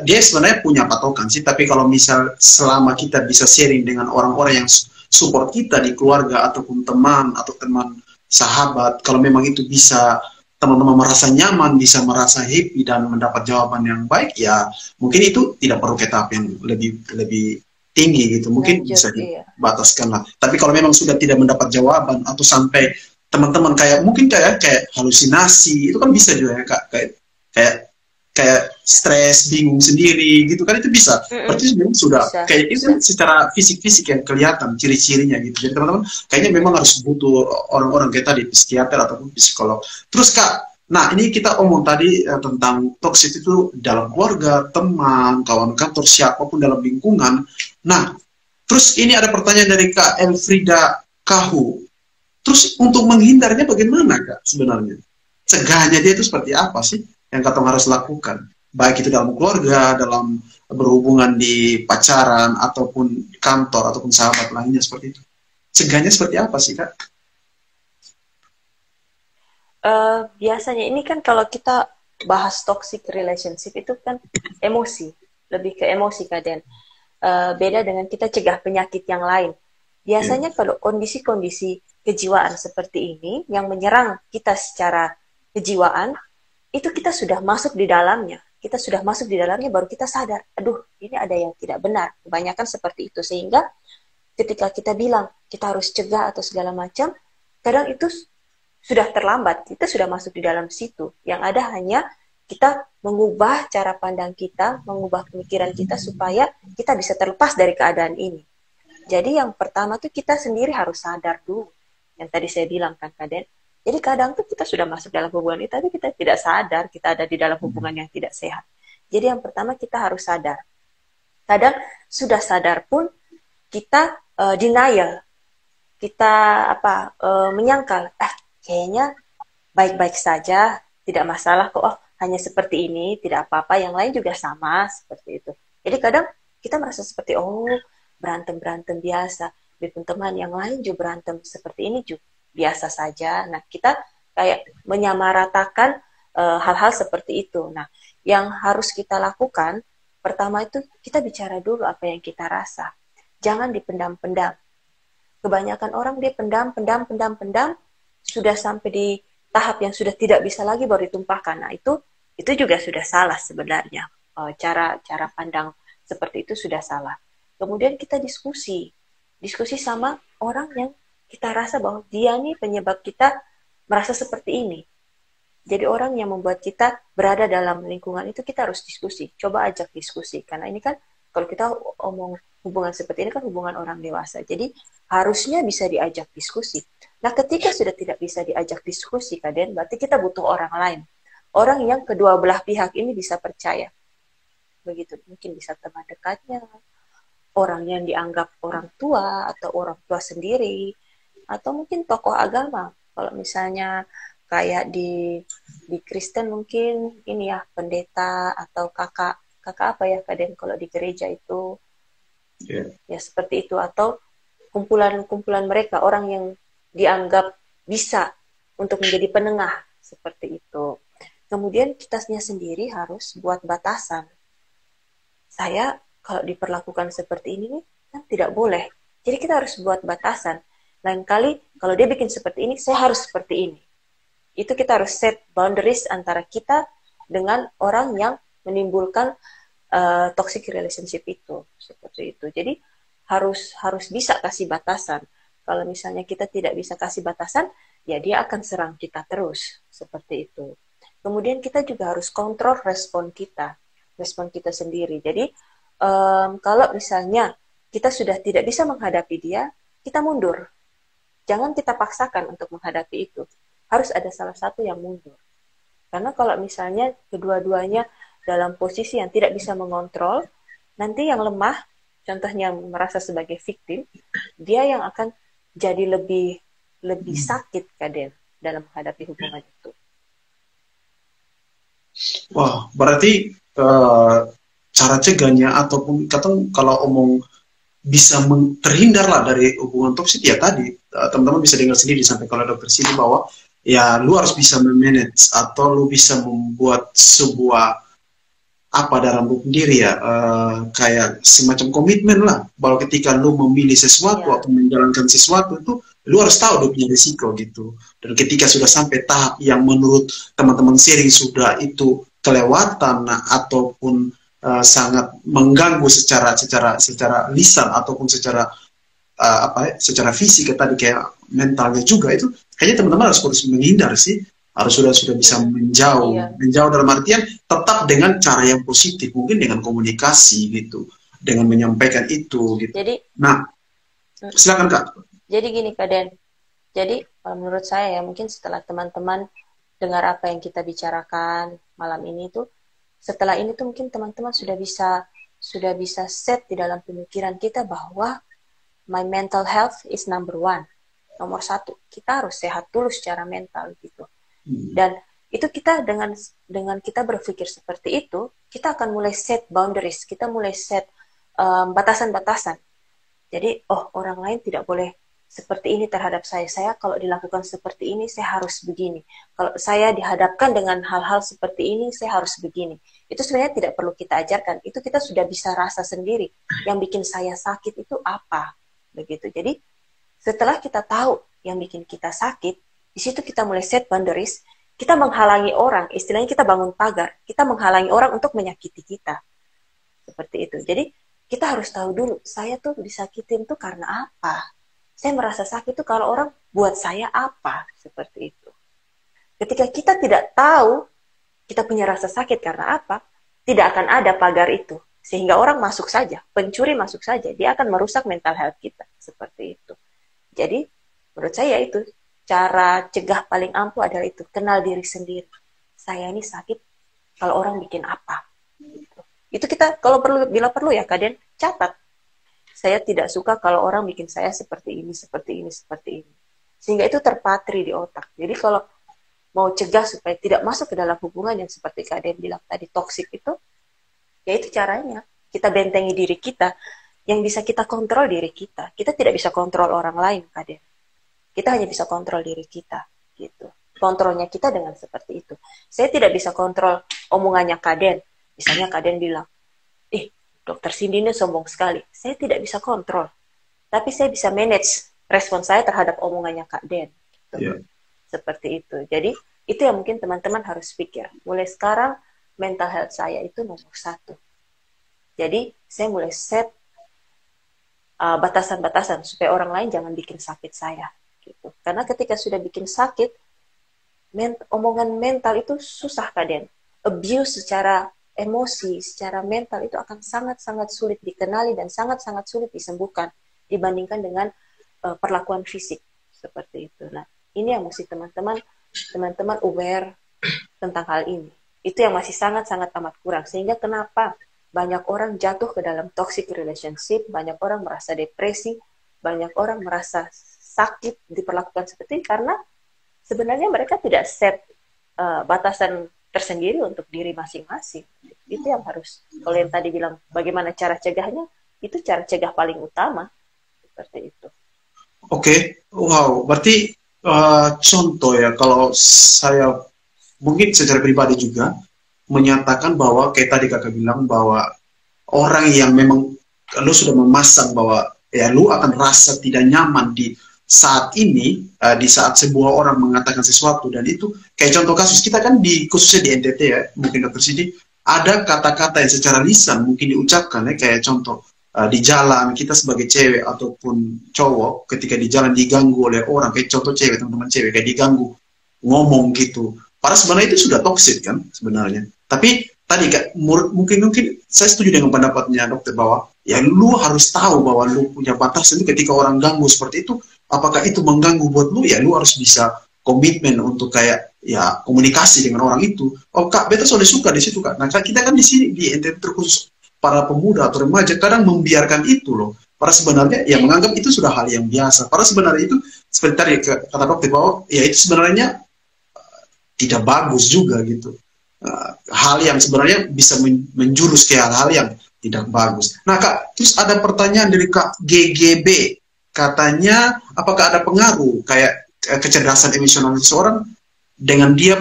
dia sebenarnya punya patokan sih, tapi kalau misal selama kita bisa sharing dengan orang-orang yang support kita di keluarga ataupun teman atau teman sahabat, kalau memang itu bisa teman-teman merasa nyaman, bisa merasa happy dan mendapat jawaban yang baik, ya mungkin itu tidak perlu ke tahap yang lebih tinggi gitu, mungkin bisa dibataskan lah. Tapi kalau memang sudah tidak mendapat jawaban atau sampai teman-teman kayak halusinasi, itu kan bisa juga ya Kak, kayak stres, bingung sendiri gitu kan, itu bisa. Berarti sebenarnya sudah kayak itu secara fisik-fisik yang kelihatan ciri-cirinya gitu. Jadi teman-teman kayaknya memang harus butuh orang-orang kayak tadi, psikiater ataupun psikolog. Terus Kak, nah ini kita omong tadi tentang toksik itu dalam keluarga, teman, kawan kantor, siapapun dalam lingkungan. Nah, terus ini ada pertanyaan dari Kak Elfrida Kahu. Terus untuk menghindarnya bagaimana Kak sebenarnya? Cegahnya dia itu seperti apa sih yang Kak harus lakukan? Baik itu dalam keluarga, dalam berhubungan di pacaran, ataupun kantor, ataupun sahabat lainnya seperti itu. cegahnya seperti apa sih, Kak? Biasanya ini kan kalau kita bahas toxic relationship itu kan emosi, lebih ke emosi Kak Den. Beda dengan kita cegah penyakit yang lain. Ya. Biasanya kalau kondisi-kondisi kejiwaan seperti ini yang menyerang kita secara kejiwaan, itu kita sudah masuk di dalamnya. Kita sudah masuk di dalamnya baru kita sadar, aduh ini ada yang tidak benar. Kebanyakan seperti itu. Sehingga ketika kita bilang kita harus cegah atau segala macam, kadang itu sudah terlambat, kita sudah masuk di dalam situ. Yang ada hanya kita mengubah cara pandang kita, mengubah pemikiran kita supaya kita bisa terlepas dari keadaan ini. Jadi yang pertama tuh kita sendiri harus sadar dulu. Yang tadi saya bilang kan Kaden. Jadi kadang tuh kita sudah masuk dalam hubungan itu, tapi kita tidak sadar kita ada di dalam hubungan yang tidak sehat. Jadi yang pertama kita harus sadar. Kadang sudah sadar pun kita denial, kita menyangkal, kayaknya baik-baik saja, tidak masalah kok, oh hanya seperti ini, tidak apa-apa, yang lain juga sama, seperti itu. Jadi kadang kita merasa seperti, oh berantem-berantem biasa, biarpun teman yang lain juga berantem seperti ini juga biasa saja. Nah kita kayak menyamaratakan hal-hal seperti itu. Nah yang harus kita lakukan, pertama itu kita bicara dulu apa yang kita rasa. Jangan dipendam-pendam. Kebanyakan orang dia pendam, sudah sampai di tahap yang sudah tidak bisa lagi baru ditumpahkan. Nah itu juga sudah salah sebenarnya. Cara pandang seperti itu sudah salah. Kemudian kita diskusi sama orang yang kita rasa bahwa dia nih penyebab kita merasa seperti ini. Jadi orang yang membuat kita berada dalam lingkungan itu kita harus diskusi. Coba ajak diskusi. Karena ini kan kalau kita omong hubungan seperti ini kan hubungan orang dewasa. Jadi harusnya bisa diajak diskusi. Nah ketika sudah tidak bisa diajak diskusi Kaden, berarti kita butuh orang lain. Orang yang kedua belah pihak ini bisa percaya. Begitu, mungkin bisa teman dekatnya, orang yang dianggap orang tua atau orang tua sendiri, atau mungkin tokoh agama. Kalau misalnya kayak di Kristen mungkin ini ya pendeta atau kakak apa ya Kaden kalau di gereja itu ya seperti itu, atau kumpulan mereka orang yang dianggap bisa untuk menjadi penengah seperti itu. Kemudian kitanya sendiri harus buat batasan. Saya kalau diperlakukan seperti ini kan tidak boleh. Jadi kita harus buat batasan. Lain kali kalau dia bikin seperti ini, saya harus seperti ini. Itu kita harus set boundaries antara kita dengan orang yang menimbulkan toxic relationship itu, seperti itu. Jadi harus bisa kasih batasan. Kalau misalnya kita tidak bisa kasih batasan, ya dia akan serang kita terus, seperti itu. Kemudian kita juga harus kontrol respon kita sendiri. Jadi kalau misalnya kita sudah tidak bisa menghadapi dia, kita mundur. Jangan kita paksakan untuk menghadapi itu. Harus ada salah satu yang mundur. Karena kalau misalnya kedua-duanya dalam posisi yang tidak bisa mengontrol, nanti yang lemah, contohnya merasa sebagai victim, dia yang akan jadi lebih sakit Kaden dalam menghadapi hubungan itu. Wah, berarti cara cegahnya ataupun kalau omong bisa terhindar lah dari hubungan toksik ya tadi teman-teman bisa dengar sendiri sampai kalau dokter sini bahwa ya lu harus bisa memanage atau lu bisa membuat sebuah apa dalam lu sendiri ya kayak semacam komitmen lah bahwa ketika lu memilih sesuatu atau menjalankan sesuatu itu lu harus tahu dia punya risiko gitu. Dan ketika sudah sampai tahap yang menurut teman-teman sharing sudah itu kelewatan ataupun sangat mengganggu secara lisan ataupun secara secara fisik tadi kayak mentalnya juga itu kayaknya teman-teman harus menghindar sih, harus sudah bisa menjauh dalam artian tetap dengan cara yang positif, mungkin dengan komunikasi gitu, dengan menyampaikan itu gitu. Jadi silakan Kak. Jadi gini Kak Den, jadi menurut saya ya mungkin setelah teman-teman dengar apa yang kita bicarakan malam ini tuh, setelah ini tuh mungkin teman-teman sudah bisa set di dalam pemikiran kita bahwa my mental health is number one, nomor satu. Kita harus sehat dulu secara mental gitu. Dan itu kita dengan kita berpikir seperti itu, kita akan mulai set boundaries, kita mulai set batasan-batasan. Jadi orang lain tidak boleh seperti ini terhadap saya kalau dilakukan seperti ini, saya harus begini. Kalau saya dihadapkan dengan hal-hal seperti ini, saya harus begini. Itu sebenarnya tidak perlu kita ajarkan. Itu kita sudah bisa rasa sendiri. Yang bikin saya sakit itu apa? Begitu. Jadi, setelah kita tahu yang bikin kita sakit, di situ kita mulai set boundaries, kita menghalangi orang, istilahnya kita bangun pagar, kita menghalangi orang untuk menyakiti kita. Seperti itu. Jadi, kita harus tahu dulu, saya tuh disakitin tuh karena apa? Saya merasa sakit tuh kalau orang buat saya apa? Seperti itu. Ketika kita tidak tahu kita punya rasa sakit karena apa, tidak akan ada pagar itu. Sehingga orang masuk saja, pencuri masuk saja, dia akan merusak mental health kita. Seperti itu. Jadi, menurut saya itu, cara cegah paling ampuh adalah itu, kenal diri sendiri. Saya ini sakit kalau orang bikin apa. Itu kita, kalau perlu, bila perlu ya, Kaden, catat. Saya tidak suka kalau orang bikin saya seperti ini, seperti ini, seperti ini. Sehingga itu terpatri di otak. Jadi kalau mau cegah supaya tidak masuk ke dalam hubungan yang seperti Kak Den bilang tadi, toksik itu, ya itu caranya. Kita bentengi diri kita, yang bisa kita kontrol diri kita. Kita tidak bisa kontrol orang lain, Kak Den. Kita hanya bisa kontrol diri kita. Gitu. Kontrolnya kita dengan seperti itu. Saya tidak bisa kontrol omongannya Kak Den. Misalnya Kak Den bilang, Dokter Cindy ini sombong sekali. Saya tidak bisa kontrol. Tapi saya bisa manage respon saya terhadap omongannya Kak Den. Gitu. Yeah. Seperti itu. Jadi, itu yang mungkin teman-teman harus pikir. Mulai sekarang, mental health saya itu nomor 1. Jadi, saya mulai set batasan-batasan supaya orang lain jangan bikin sakit saya. Gitu. Karena ketika sudah bikin sakit, omongan mental itu susah Kak Den. Abuse secara emosi, secara mental itu akan sangat-sangat sulit dikenali dan sangat-sangat sulit disembuhkan dibandingkan dengan perlakuan fisik seperti itu. Nah, ini yang mesti teman-teman aware tentang hal ini. Itu yang masih sangat-sangat amat kurang. Sehingga kenapa banyak orang jatuh ke dalam toxic relationship, banyak orang merasa depresi, banyak orang merasa sakit diperlakukan seperti ini karena sebenarnya mereka tidak set batasan tersendiri untuk diri masing-masing. Itu yang harus, kalau yang tadi bilang bagaimana cara cegahnya, itu cara cegah paling utama. Seperti itu. Oke. Wow, berarti contoh ya, kalau saya mungkin secara pribadi juga menyatakan bahwa kayak tadi kakak bilang bahwa orang yang memang lu sudah memasang bahwa ya lu akan rasa tidak nyaman di saat ini, di saat sebuah orang mengatakan sesuatu, dan itu kayak contoh kasus kita kan khususnya di NTT ya, mungkin Dokter Sidi, ada kata-kata yang secara lisan mungkin diucapkan ya, kayak contoh di jalan kita sebagai cewek ataupun cowok ketika di jalan diganggu oleh orang, kayak contoh cewek, teman-teman cewek kayak diganggu ngomong gitu, padahal sebenarnya itu sudah toksik kan sebenarnya. Tapi tadi Kak, mungkin saya setuju dengan pendapatnya dokter bahwa ya lu harus tahu bahwa lu punya batas itu ketika orang ganggu seperti itu. Apakah itu mengganggu buat lu, ya lu harus bisa komitmen untuk kayak ya komunikasi dengan orang itu. Oh Kak, beta sudah suka di situ Kak. Nah kita kan di sini di NTT terkhusus para pemuda atau remaja kadang membiarkan itu loh. Padahal sebenarnya ya menganggap itu sudah hal yang biasa. Padahal sebenarnya itu seperti tadi kata dokter bahwa ya itu sebenarnya tidak bagus juga gitu. Hal yang sebenarnya bisa menjurus ke hal-hal yang tidak bagus. Nah Kak, terus ada pertanyaan dari Kak GGB. Katanya, apakah ada pengaruh kayak kecerdasan emosional seseorang dengan dia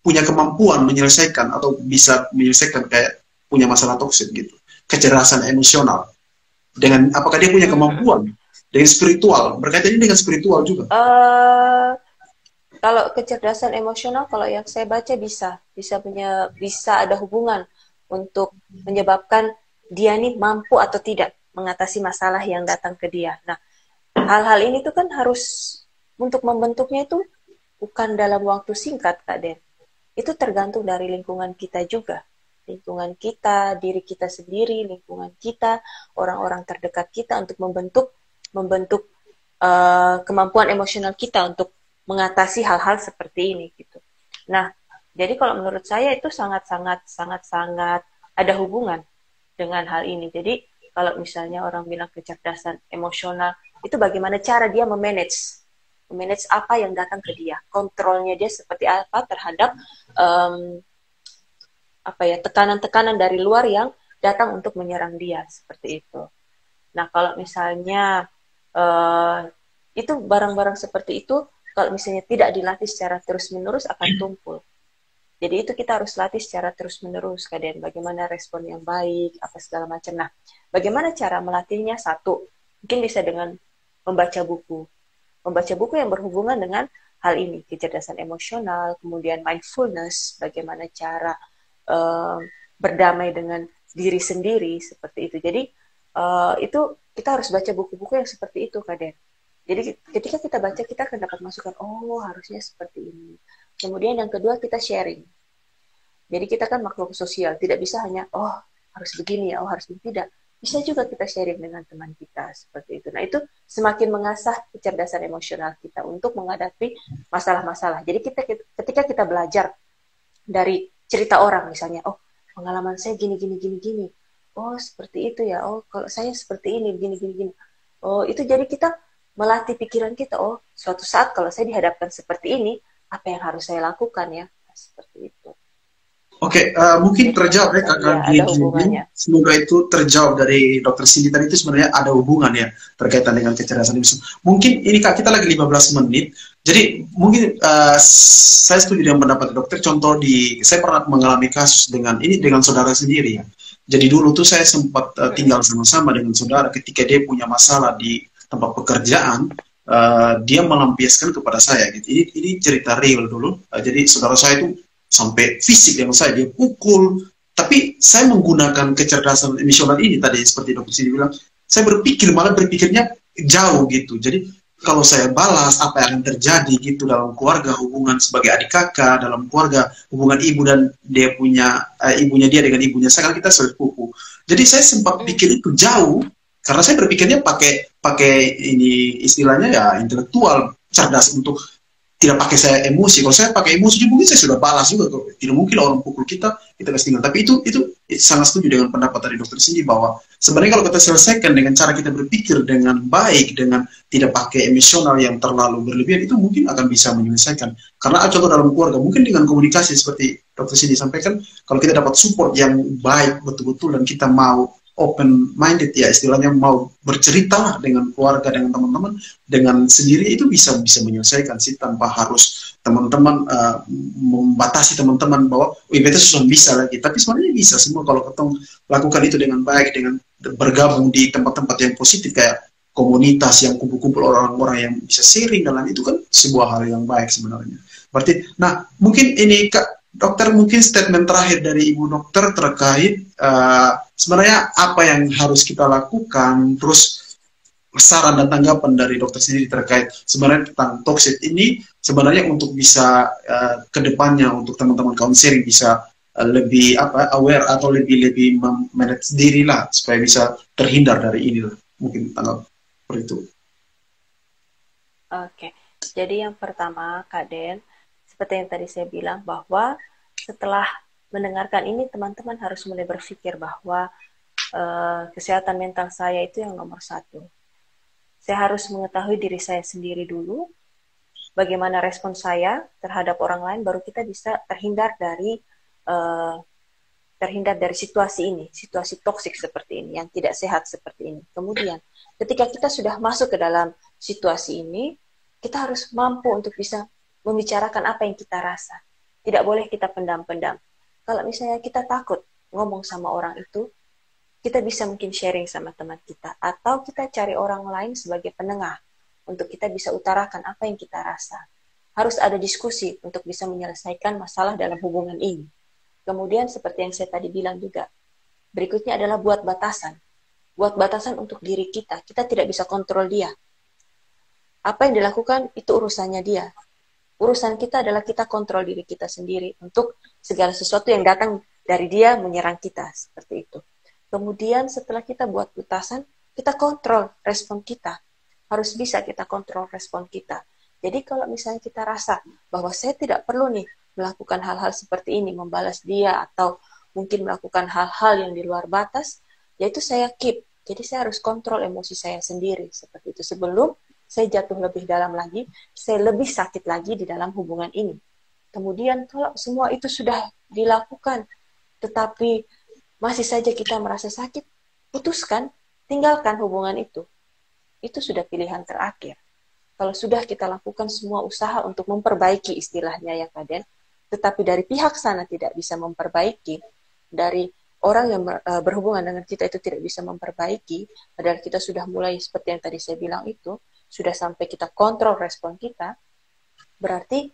punya kemampuan menyelesaikan atau bisa menyelesaikan kayak punya masalah toksik gitu. Kecerdasan emosional. Dengan apakah dia punya kemampuan dengan spiritual? Berkaitan ini dengan spiritual juga. Kalau kecerdasan emosional, kalau yang saya baca bisa ada hubungan untuk menyebabkan dia nih mampu atau tidak mengatasi masalah yang datang ke dia. Nah, hal-hal ini tuh kan harus untuk membentuknya itu bukan dalam waktu singkat, Kak Den. Itu tergantung dari lingkungan kita juga. Lingkungan kita, diri kita sendiri, lingkungan kita, orang-orang terdekat kita untuk membentuk kemampuan emosional kita untuk mengatasi hal-hal seperti ini gitu. Nah, jadi kalau menurut saya itu sangat-sangat ada hubungan dengan hal ini. Jadi kalau misalnya orang bilang kecerdasan emosional, itu bagaimana cara dia memanage apa yang datang ke dia, kontrolnya dia seperti apa terhadap tekanan-tekanan dari luar yang datang untuk menyerang dia seperti itu. Nah kalau misalnya Itu barang-barang seperti itu, kalau misalnya tidak dilatih secara terus-menerus akan tumpul. Jadi itu kita harus latih secara terus-menerus, keadaan bagaimana respon yang baik, apa segala macam. Nah, bagaimana cara melatihnya? Satu, mungkin bisa dengan membaca buku. Membaca buku yang berhubungan dengan hal ini, kecerdasan emosional, kemudian mindfulness, bagaimana cara berdamai dengan diri sendiri, seperti itu. Jadi, itu kita harus baca buku-buku yang seperti itu, Kaden. Jadi ketika kita baca, kita akan dapat masukan, oh harusnya seperti ini. Kemudian yang kedua, kita sharing. Jadi kita kan makhluk sosial, tidak bisa hanya, oh harus begini ya, oh harus begini. Tidak. Bisa juga kita sharing dengan teman kita, seperti itu. Nah itu semakin mengasah kecerdasan emosional kita untuk menghadapi masalah-masalah. Jadi ketika kita belajar dari cerita orang, misalnya, oh pengalaman saya gini, gini, gini, gini. Oh seperti itu ya, oh kalau saya seperti ini, gini, gini, gini. Oh itu jadi kita melatih pikiran kita, oh suatu saat kalau saya dihadapkan seperti ini, apa yang harus saya lakukan ya? Nah, seperti itu. Oke, mungkin Jadi terjawab ya kakak ada Gigi. hubungannya. Semoga itu terjawab dari Dokter Cindy tadi, itu sebenarnya ada hubungan ya terkaitan dengan kecerdasan emosi. Mungkin ini kak, kita lagi 15 menit. Jadi mungkin saya setuju dengan pendapat dokter. Contoh saya pernah mengalami kasus dengan ini dengan saudara sendiri ya. Jadi dulu tuh saya sempat tinggal sama-sama dengan saudara ketika dia punya masalah di tempat pekerjaan. Dia melampiaskan kepada saya gitu. Ini cerita real dulu. Jadi saudara saya itu sampai fisik yang saya dia pukul, tapi saya menggunakan kecerdasan emosional ini tadi seperti dokter Sini bilang, saya malah berpikirnya jauh gitu. Jadi kalau saya balas apa yang terjadi gitu dalam keluarga, hubungan sebagai adik kakak, dalam keluarga hubungan ibu dan dia punya ibunya dia dengan ibunya saya, kan kita sepupu. Jadi saya sempat pikir itu jauh karena saya berpikirnya pakai ini istilahnya ya intelektual, cerdas untuk tidak pakai saya emosi. Kalau saya pakai emosi juga mungkin saya sudah balas juga. Tidak mungkin orang pukul kita kasih tinggal. Tapi itu sangat setuju dengan pendapat dari dokter Cindy bahwa sebenarnya kalau kita selesaikan dengan cara kita berpikir dengan baik, dengan tidak pakai emosional yang terlalu berlebihan, itu mungkin akan bisa menyelesaikan. Karena contoh dalam keluarga, mungkin dengan komunikasi seperti dokter Cindy sampaikan, kalau kita dapat support yang baik betul-betul dan kita mau open minded ya istilahnya, mau bercerita dengan keluarga, dengan teman-teman, dengan sendiri, itu bisa menyelesaikan sih tanpa harus teman-teman membatasi teman-teman bahwa itu susah bisa lagi. Tapi sebenarnya bisa semua kalau ketemu lakukan itu dengan baik, dengan bergabung di tempat-tempat yang positif kayak komunitas yang kumpul-kumpul orang-orang yang bisa sharing dalam itu, kan sebuah hal yang baik sebenarnya. Berarti, nah mungkin ini Kak Dokter, mungkin statement terakhir dari Ibu Dokter terkait sebenarnya apa yang harus kita lakukan, terus saran dan tanggapan dari dokter sendiri terkait sebenarnya tentang toxic ini, sebenarnya untuk bisa kedepannya untuk teman-teman counseling bisa lebih aware atau lebih manage diri lah supaya bisa terhindar dari ini lah. Mungkin tanggapan seperti itu. Oke, jadi yang pertama Kak Den, seperti yang tadi saya bilang bahwa setelah mendengarkan ini teman-teman harus mulai berpikir bahwa kesehatan mental saya itu yang nomor satu. Saya harus mengetahui diri saya sendiri dulu, bagaimana respon saya terhadap orang lain, baru kita bisa terhindar dari situasi ini, situasi toksik seperti ini, yang tidak sehat seperti ini. Kemudian, ketika kita sudah masuk ke dalam situasi ini, kita harus mampu untuk bisa membicarakan apa yang kita rasa. Tidak boleh kita pendam-pendam. Kalau misalnya kita takut ngomong sama orang itu, kita bisa mungkin sharing sama teman kita, atau kita cari orang lain sebagai penengah untuk kita bisa utarakan apa yang kita rasa. Harus ada diskusi untuk bisa menyelesaikan masalah dalam hubungan ini. Kemudian seperti yang saya tadi bilang juga, berikutnya adalah buat batasan. Buat batasan untuk diri kita. Kita tidak bisa kontrol dia. Apa yang dilakukan itu urusannya dia. Urusan kita adalah kita kontrol diri kita sendiri untuk segala sesuatu yang datang dari dia menyerang kita, seperti itu. Kemudian setelah kita buat batasan, kita kontrol respon kita. Harus bisa kita kontrol respon kita. Jadi kalau misalnya kita rasa bahwa saya tidak perlu nih melakukan hal-hal seperti ini, membalas dia atau mungkin melakukan hal-hal yang di luar batas, yaitu saya keep. Jadi saya harus kontrol emosi saya sendiri, seperti itu. Sebelum saya jatuh lebih dalam lagi, saya lebih sakit lagi di dalam hubungan ini. Kemudian kalau semua itu sudah dilakukan, tetapi masih saja kita merasa sakit, putuskan, tinggalkan hubungan itu. Itu sudah pilihan terakhir. kalau sudah kita lakukan semua usaha untuk memperbaiki istilahnya ya Kaden, tetapi dari pihak sana tidak bisa memperbaiki, dari orang yang berhubungan dengan kita itu tidak bisa memperbaiki, padahal kita sudah mulai seperti yang tadi saya bilang itu, sudah sampai kita kontrol respon kita, berarti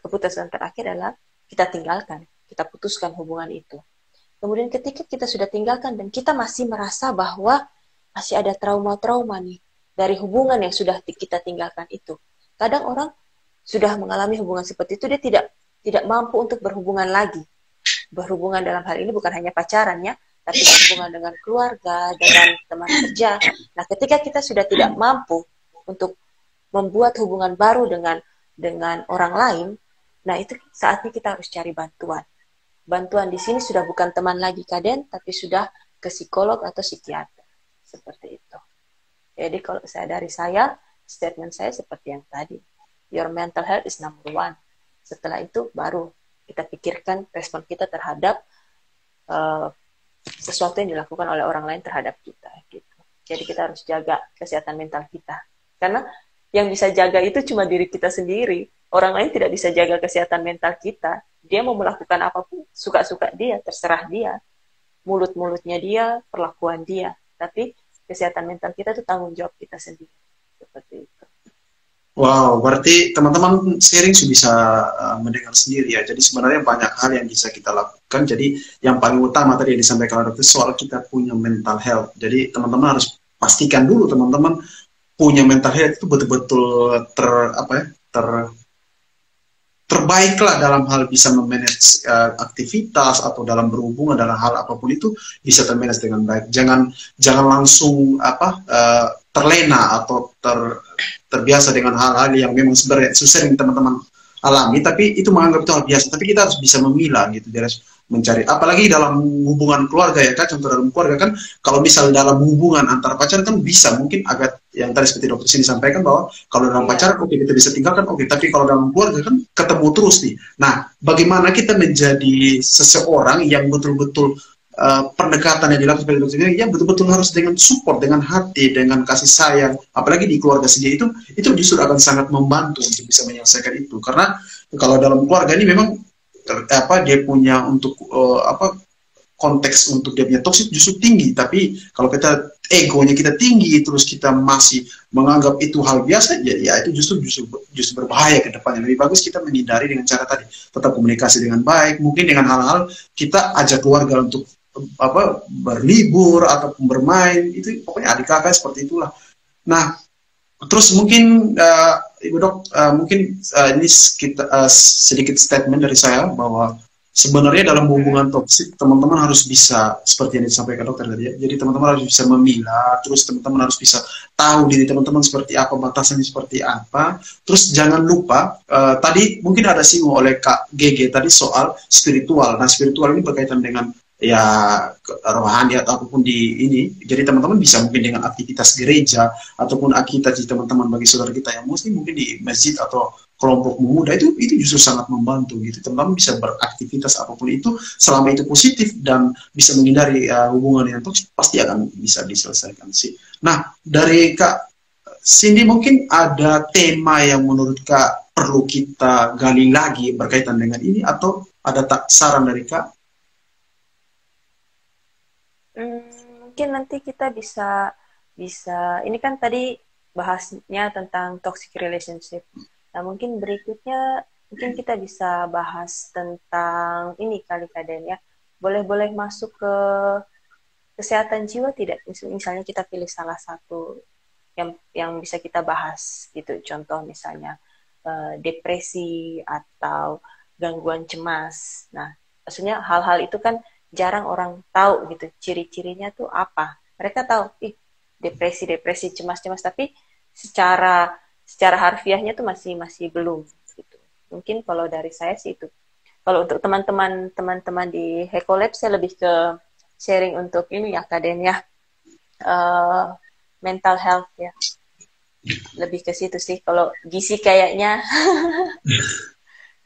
keputusan terakhir adalah kita tinggalkan, kita putuskan hubungan itu. Kemudian ketika kita sudah tinggalkan dan kita masih merasa bahwa masih ada trauma-trauma nih dari hubungan yang sudah kita tinggalkan itu. Kadang orang sudah mengalami hubungan seperti itu, dia tidak mampu untuk berhubungan lagi. Berhubungan dalam hal ini bukan hanya pacaran ya, tapi berhubungan dengan keluarga, dengan teman kerja. Nah, ketika kita sudah tidak mampu untuk membuat hubungan baru dengan orang lain, nah itu saatnya kita harus cari bantuan. Bantuan di sini sudah bukan teman lagi Kaden, tapi sudah ke psikolog atau psikiater. Seperti itu. Jadi kalau dari saya, statement saya seperti yang tadi. Your mental health is number one. Setelah itu baru kita pikirkan respon kita terhadap sesuatu yang dilakukan oleh orang lain terhadap kita. Gitu. Jadi kita harus jaga kesehatan mental kita. Karena yang bisa jaga itu cuma diri kita sendiri. Orang lain tidak bisa jaga kesehatan mental kita. Dia mau melakukan apapun, suka-suka dia, terserah dia. Mulut-mulutnya dia, perlakuan dia. Tapi kesehatan mental kita itu tanggung jawab kita sendiri. Seperti itu. Wow, berarti teman-teman sharing sudah bisa mendengar sendiri ya. Jadi sebenarnya banyak hal yang bisa kita lakukan. Jadi yang paling utama tadi yang disampaikan oleh dokter soal kita punya mental health. Jadi teman-teman harus pastikan dulu teman-teman punya mental health itu betul-betul terbaiklah dalam hal bisa memanage aktivitas atau dalam berhubungan dalam hal apapun itu bisa termanage dengan baik. Jangan langsung terlena atau terbiasa dengan hal-hal yang memang sebenarnya susah yang teman-teman alami, tapi itu menganggap itu hal biasa. Tapi kita harus bisa memilah gitu, jadi mencari. Apalagi dalam hubungan keluarga ya kan, contoh dalam keluarga kan, kalau misal dalam hubungan antar pacaran kan bisa mungkin agak yang tadi seperti dokter sini sampaikan bahwa kalau dalam pacaran oke, kita bisa tinggalkan oke, tapi kalau dalam keluarga kan ketemu terus nih. Nah, bagaimana kita menjadi seseorang yang betul-betul pendekatan yang dilakukan sebagai dokter yang betul-betul harus dengan support, dengan hati, dengan kasih sayang, apalagi di keluarga sendiri itu justru akan sangat membantu untuk bisa menyelesaikan itu. Karena kalau dalam keluarga ini memang dia punya untuk konteks untuk dia punya toksik justru tinggi, tapi kalau kita egonya kita tinggi terus kita masih menganggap itu hal biasa, ya itu justru berbahaya ke depannya. Lebih bagus kita menghindari dengan cara tadi, tetap komunikasi dengan baik, mungkin dengan hal-hal kita ajak keluarga untuk berlibur ataupun bermain, itu pokoknya adik kakak seperti itulah. Nah, terus mungkin Ibu Dok, mungkin ini sedikit statement dari saya bahwa sebenarnya dalam hubungan toksik teman-teman harus bisa seperti yang disampaikan dokter tadi ya. Jadi teman-teman harus bisa memilah, terus teman-teman harus bisa tahu diri teman-teman seperti apa, batasannya seperti apa. Terus jangan lupa tadi mungkin ada singgung oleh Kak GG tadi soal spiritual. Nah, spiritual ini berkaitan dengan ya rohani atau apapun di ini. Jadi teman-teman bisa mungkin dengan aktivitas gereja ataupun aktivitas teman-teman bagi saudara kita yang muslim mungkin di masjid atau kelompok pemuda itu justru sangat membantu gitu. Teman-teman bisa beraktivitas apapun itu selama itu positif dan bisa menghindari hubungan yang toksik, pasti akan bisa diselesaikan sih. Nah, dari Kak Cindy mungkin ada tema yang menurut Kak perlu kita gali lagi berkaitan dengan ini, atau ada saran dari Kak? Mungkin nanti kita bisa ini kan tadi bahasnya tentang toxic relationship. Nah, mungkin berikutnya mungkin kita bisa bahas tentang ini kali Kaden ya. Boleh masuk ke kesehatan jiwa tidak? Misalnya kita pilih salah satu yang bisa kita bahas gitu. Contoh misalnya depresi atau gangguan cemas. Nah, maksudnya hal-hal itu kan jarang orang tahu gitu, ciri-cirinya tuh apa. Mereka tahu, depresi, cemas, tapi secara harfiahnya tuh masih belum gitu. Mungkin kalau dari saya sih itu. Kalau untuk teman-teman di Hekolab, saya lebih ke sharing untuk ini ya Kaden ya, mental health ya. Lebih ke situ sih. Kalau gizi kayaknya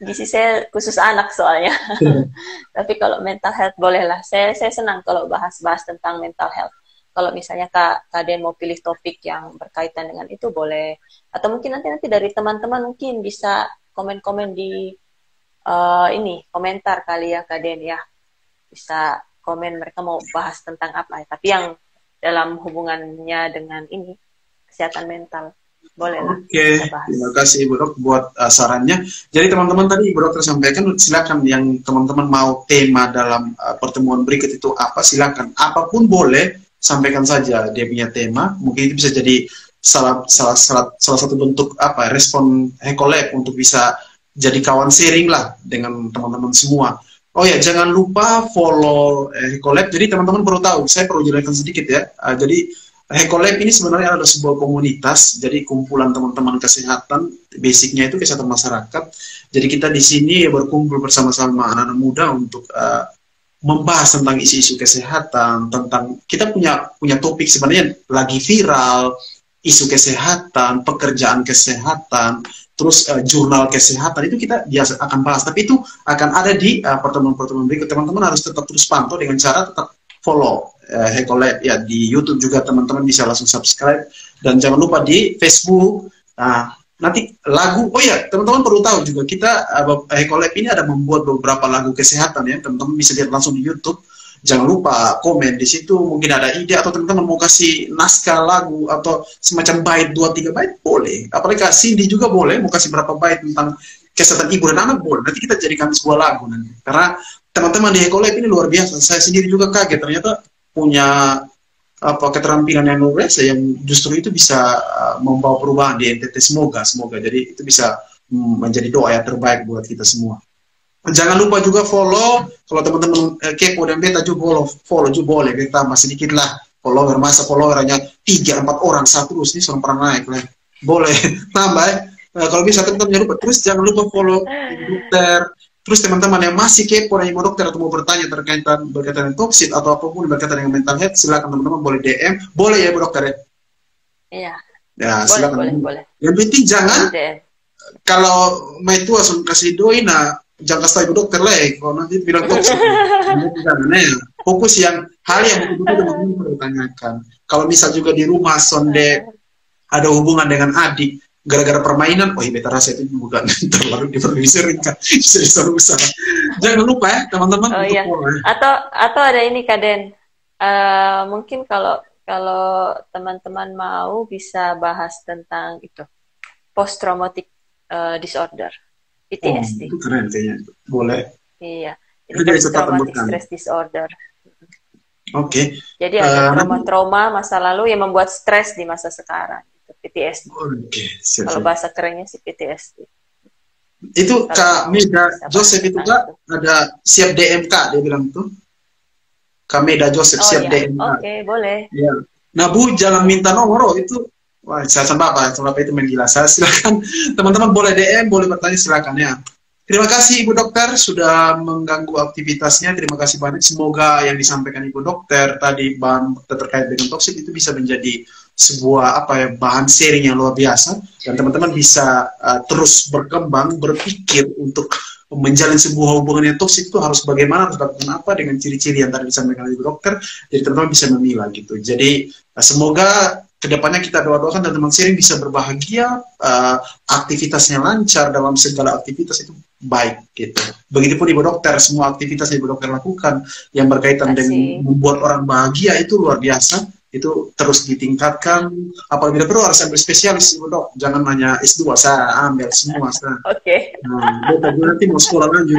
gizi saya khusus anak soalnya. Tapi kalau mental health bolehlah. Saya senang kalau bahas tentang mental health. kalau misalnya Kak Den mau pilih topik yang berkaitan dengan itu boleh. Atau mungkin nanti dari teman-teman mungkin bisa komen-komen di ini komentar kali ya Kak Den ya. Bisa komen mereka mau bahas tentang apa. Tapi yang dalam hubungannya dengan ini kesehatan mental. Boleh lah. Oke, terima kasih Ibu Dok buat sarannya. Jadi teman-teman tadi Ibu Dokter sampaikan, silakan yang teman-teman mau tema dalam pertemuan berikut itu apa, silakan. Apapun boleh, sampaikan saja dia punya tema. Mungkin itu bisa jadi salah satu bentuk apa respon Hekolab untuk bisa jadi kawan sharing lah dengan teman-teman semua. Oh ya, jangan lupa follow Hekolab. Jadi teman-teman perlu tahu, saya perlu jelaskan sedikit ya. Jadi Hekolab ini sebenarnya adalah sebuah komunitas, jadi kumpulan teman-teman kesehatan, basicnya itu kesehatan masyarakat. Jadi kita di sini berkumpul bersama-sama anak-anak muda untuk membahas tentang isu-isu kesehatan, tentang kita punya topik sebenarnya lagi viral, isu kesehatan, pekerjaan kesehatan, terus jurnal kesehatan itu kita biasa akan bahas. Tapi itu akan ada di pertemuan-pertemuan berikut. Teman-teman harus tetap terus pantau dengan cara tetap follow Hekolab ya, di YouTube juga teman-teman bisa langsung subscribe, dan jangan lupa di Facebook. Nanti lagu, oh ya teman-teman perlu tahu juga kita Hekolab ini ada membuat beberapa lagu kesehatan ya, teman-teman bisa lihat langsung di YouTube. Jangan lupa komen di situ, mungkin ada ide atau teman-teman mau kasih naskah lagu atau semacam bait 2-3 bait boleh, apalagi Cindy juga boleh mau kasih berapa bait tentang kesehatan ibu dan anak boleh, nanti kita jadikan sebuah lagu nanti. Karena teman-teman di Hekolab ini luar biasa, saya sendiri juga kaget ternyata punya keterampilan yang luar biasa yang justru itu bisa membawa perubahan di NTT. Semoga jadi itu bisa menjadi doa yang terbaik buat kita semua. Jangan lupa juga follow, kalau teman-teman kepo dan beta juga follow juga boleh, kita masih dikit lah follower, masa followernya 3-4 orang satu terus ini sudah pernah naik lah, boleh tambah kalau bisa teman-teman jangan lupa. Terus jangan lupa follow Ibu Dokter. Terus teman-teman yang masih kepo dengan Ibu Dokter atau mau bertanya berkaitan dengan toxic atau apapun berkaitan dengan mental health, silakan teman-teman boleh DM, boleh ya Ibu Dokter ya? Iya. Ya, boleh, silakan. boleh. Yang penting jangan kalau mau itu langsung kasih doi, jangan kasih Ibu Dokter lah, kalau nanti bilang toxic. Fokus yang hal yang betul-betul teman-teman perlu tanyakan. Kalau misal juga di rumah sonde ada hubungan dengan adik, gara-gara permainan, oh iya beta rasa itu bukan terlalu diperlukan, bisa disolusi. Jangan lupa ya teman-teman. Oh iya. Atau ada ini Kaden, mungkin kalau teman-teman mau bisa bahas tentang itu post traumatic disorder, PTSD. Itu keren kayaknya, boleh. Iya. Jadi post traumatic stress disorder. Oke. Jadi ada trauma-trauma masa lalu yang membuat stres di masa sekarang. PTSD. Kalau bahasa kerennya sih PTSD. Itu Kak Meda Joseph itu Kak ada siap DMK dia bilang tuh. Kak Meda Joseph siap DMK. Oke, boleh. Ya. Nah Bu jangan minta nomor itu. Wah, saya sama Bapak itu main gila. Saya silakan teman-teman boleh DM, boleh bertanya silakan ya. Terima kasih Ibu Dokter sudah mengganggu aktivitasnya. Terima kasih banyak. Semoga yang disampaikan Ibu Dokter tadi terkait dengan toksik itu bisa menjadi sebuah bahan sharing yang luar biasa, dan teman-teman bisa terus berkembang berpikir untuk menjalin sebuah hubungan yang toksik itu harus bagaimana, harus lakukan apa dengan ciri-ciri yang tadi disampaikan Ibu Dokter. Jadi teman-teman bisa memilah gitu. Jadi semoga kedepannya kita doa-doakan teman-teman sharing bisa berbahagia, aktivitasnya lancar dalam segala aktivitas itu baik gitu. Begitupun Ibu Dokter, semua aktivitas yang Ibu Dokter lakukan yang berkaitan dengan membuat orang bahagia itu luar biasa. Itu terus ditingkatkan. Apabila perlu harus ambil spesialis Ibu Dok, jangan hanya S2, saya ambil semua. Oke. Nah, nanti mau sekolah lanjut,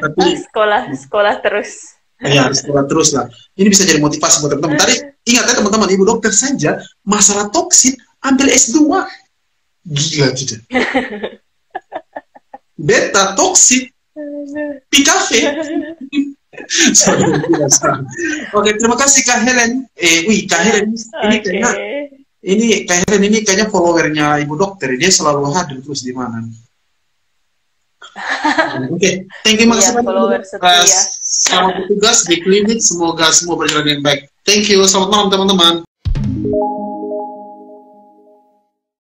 tapi sekolah terus. Ya, harus sekolah terus lah. Ini bisa jadi motivasi buat teman-teman. Tadi ingat ya teman-teman, Ibu Dokter saja masalah toksik ambil S2, gila tidak? Beta toksik, PKV. Oke, terima kasih Kak Helen. Kak Helen ini Kak Helen ini kayaknya followernya Ibu Dokter. Dia selalu hadir terus di mana. Oke, thank you makasih banyak. Selamat bertugas di klinik. Semoga semua berjalan dengan baik. Thank you. Selamat malam teman-teman.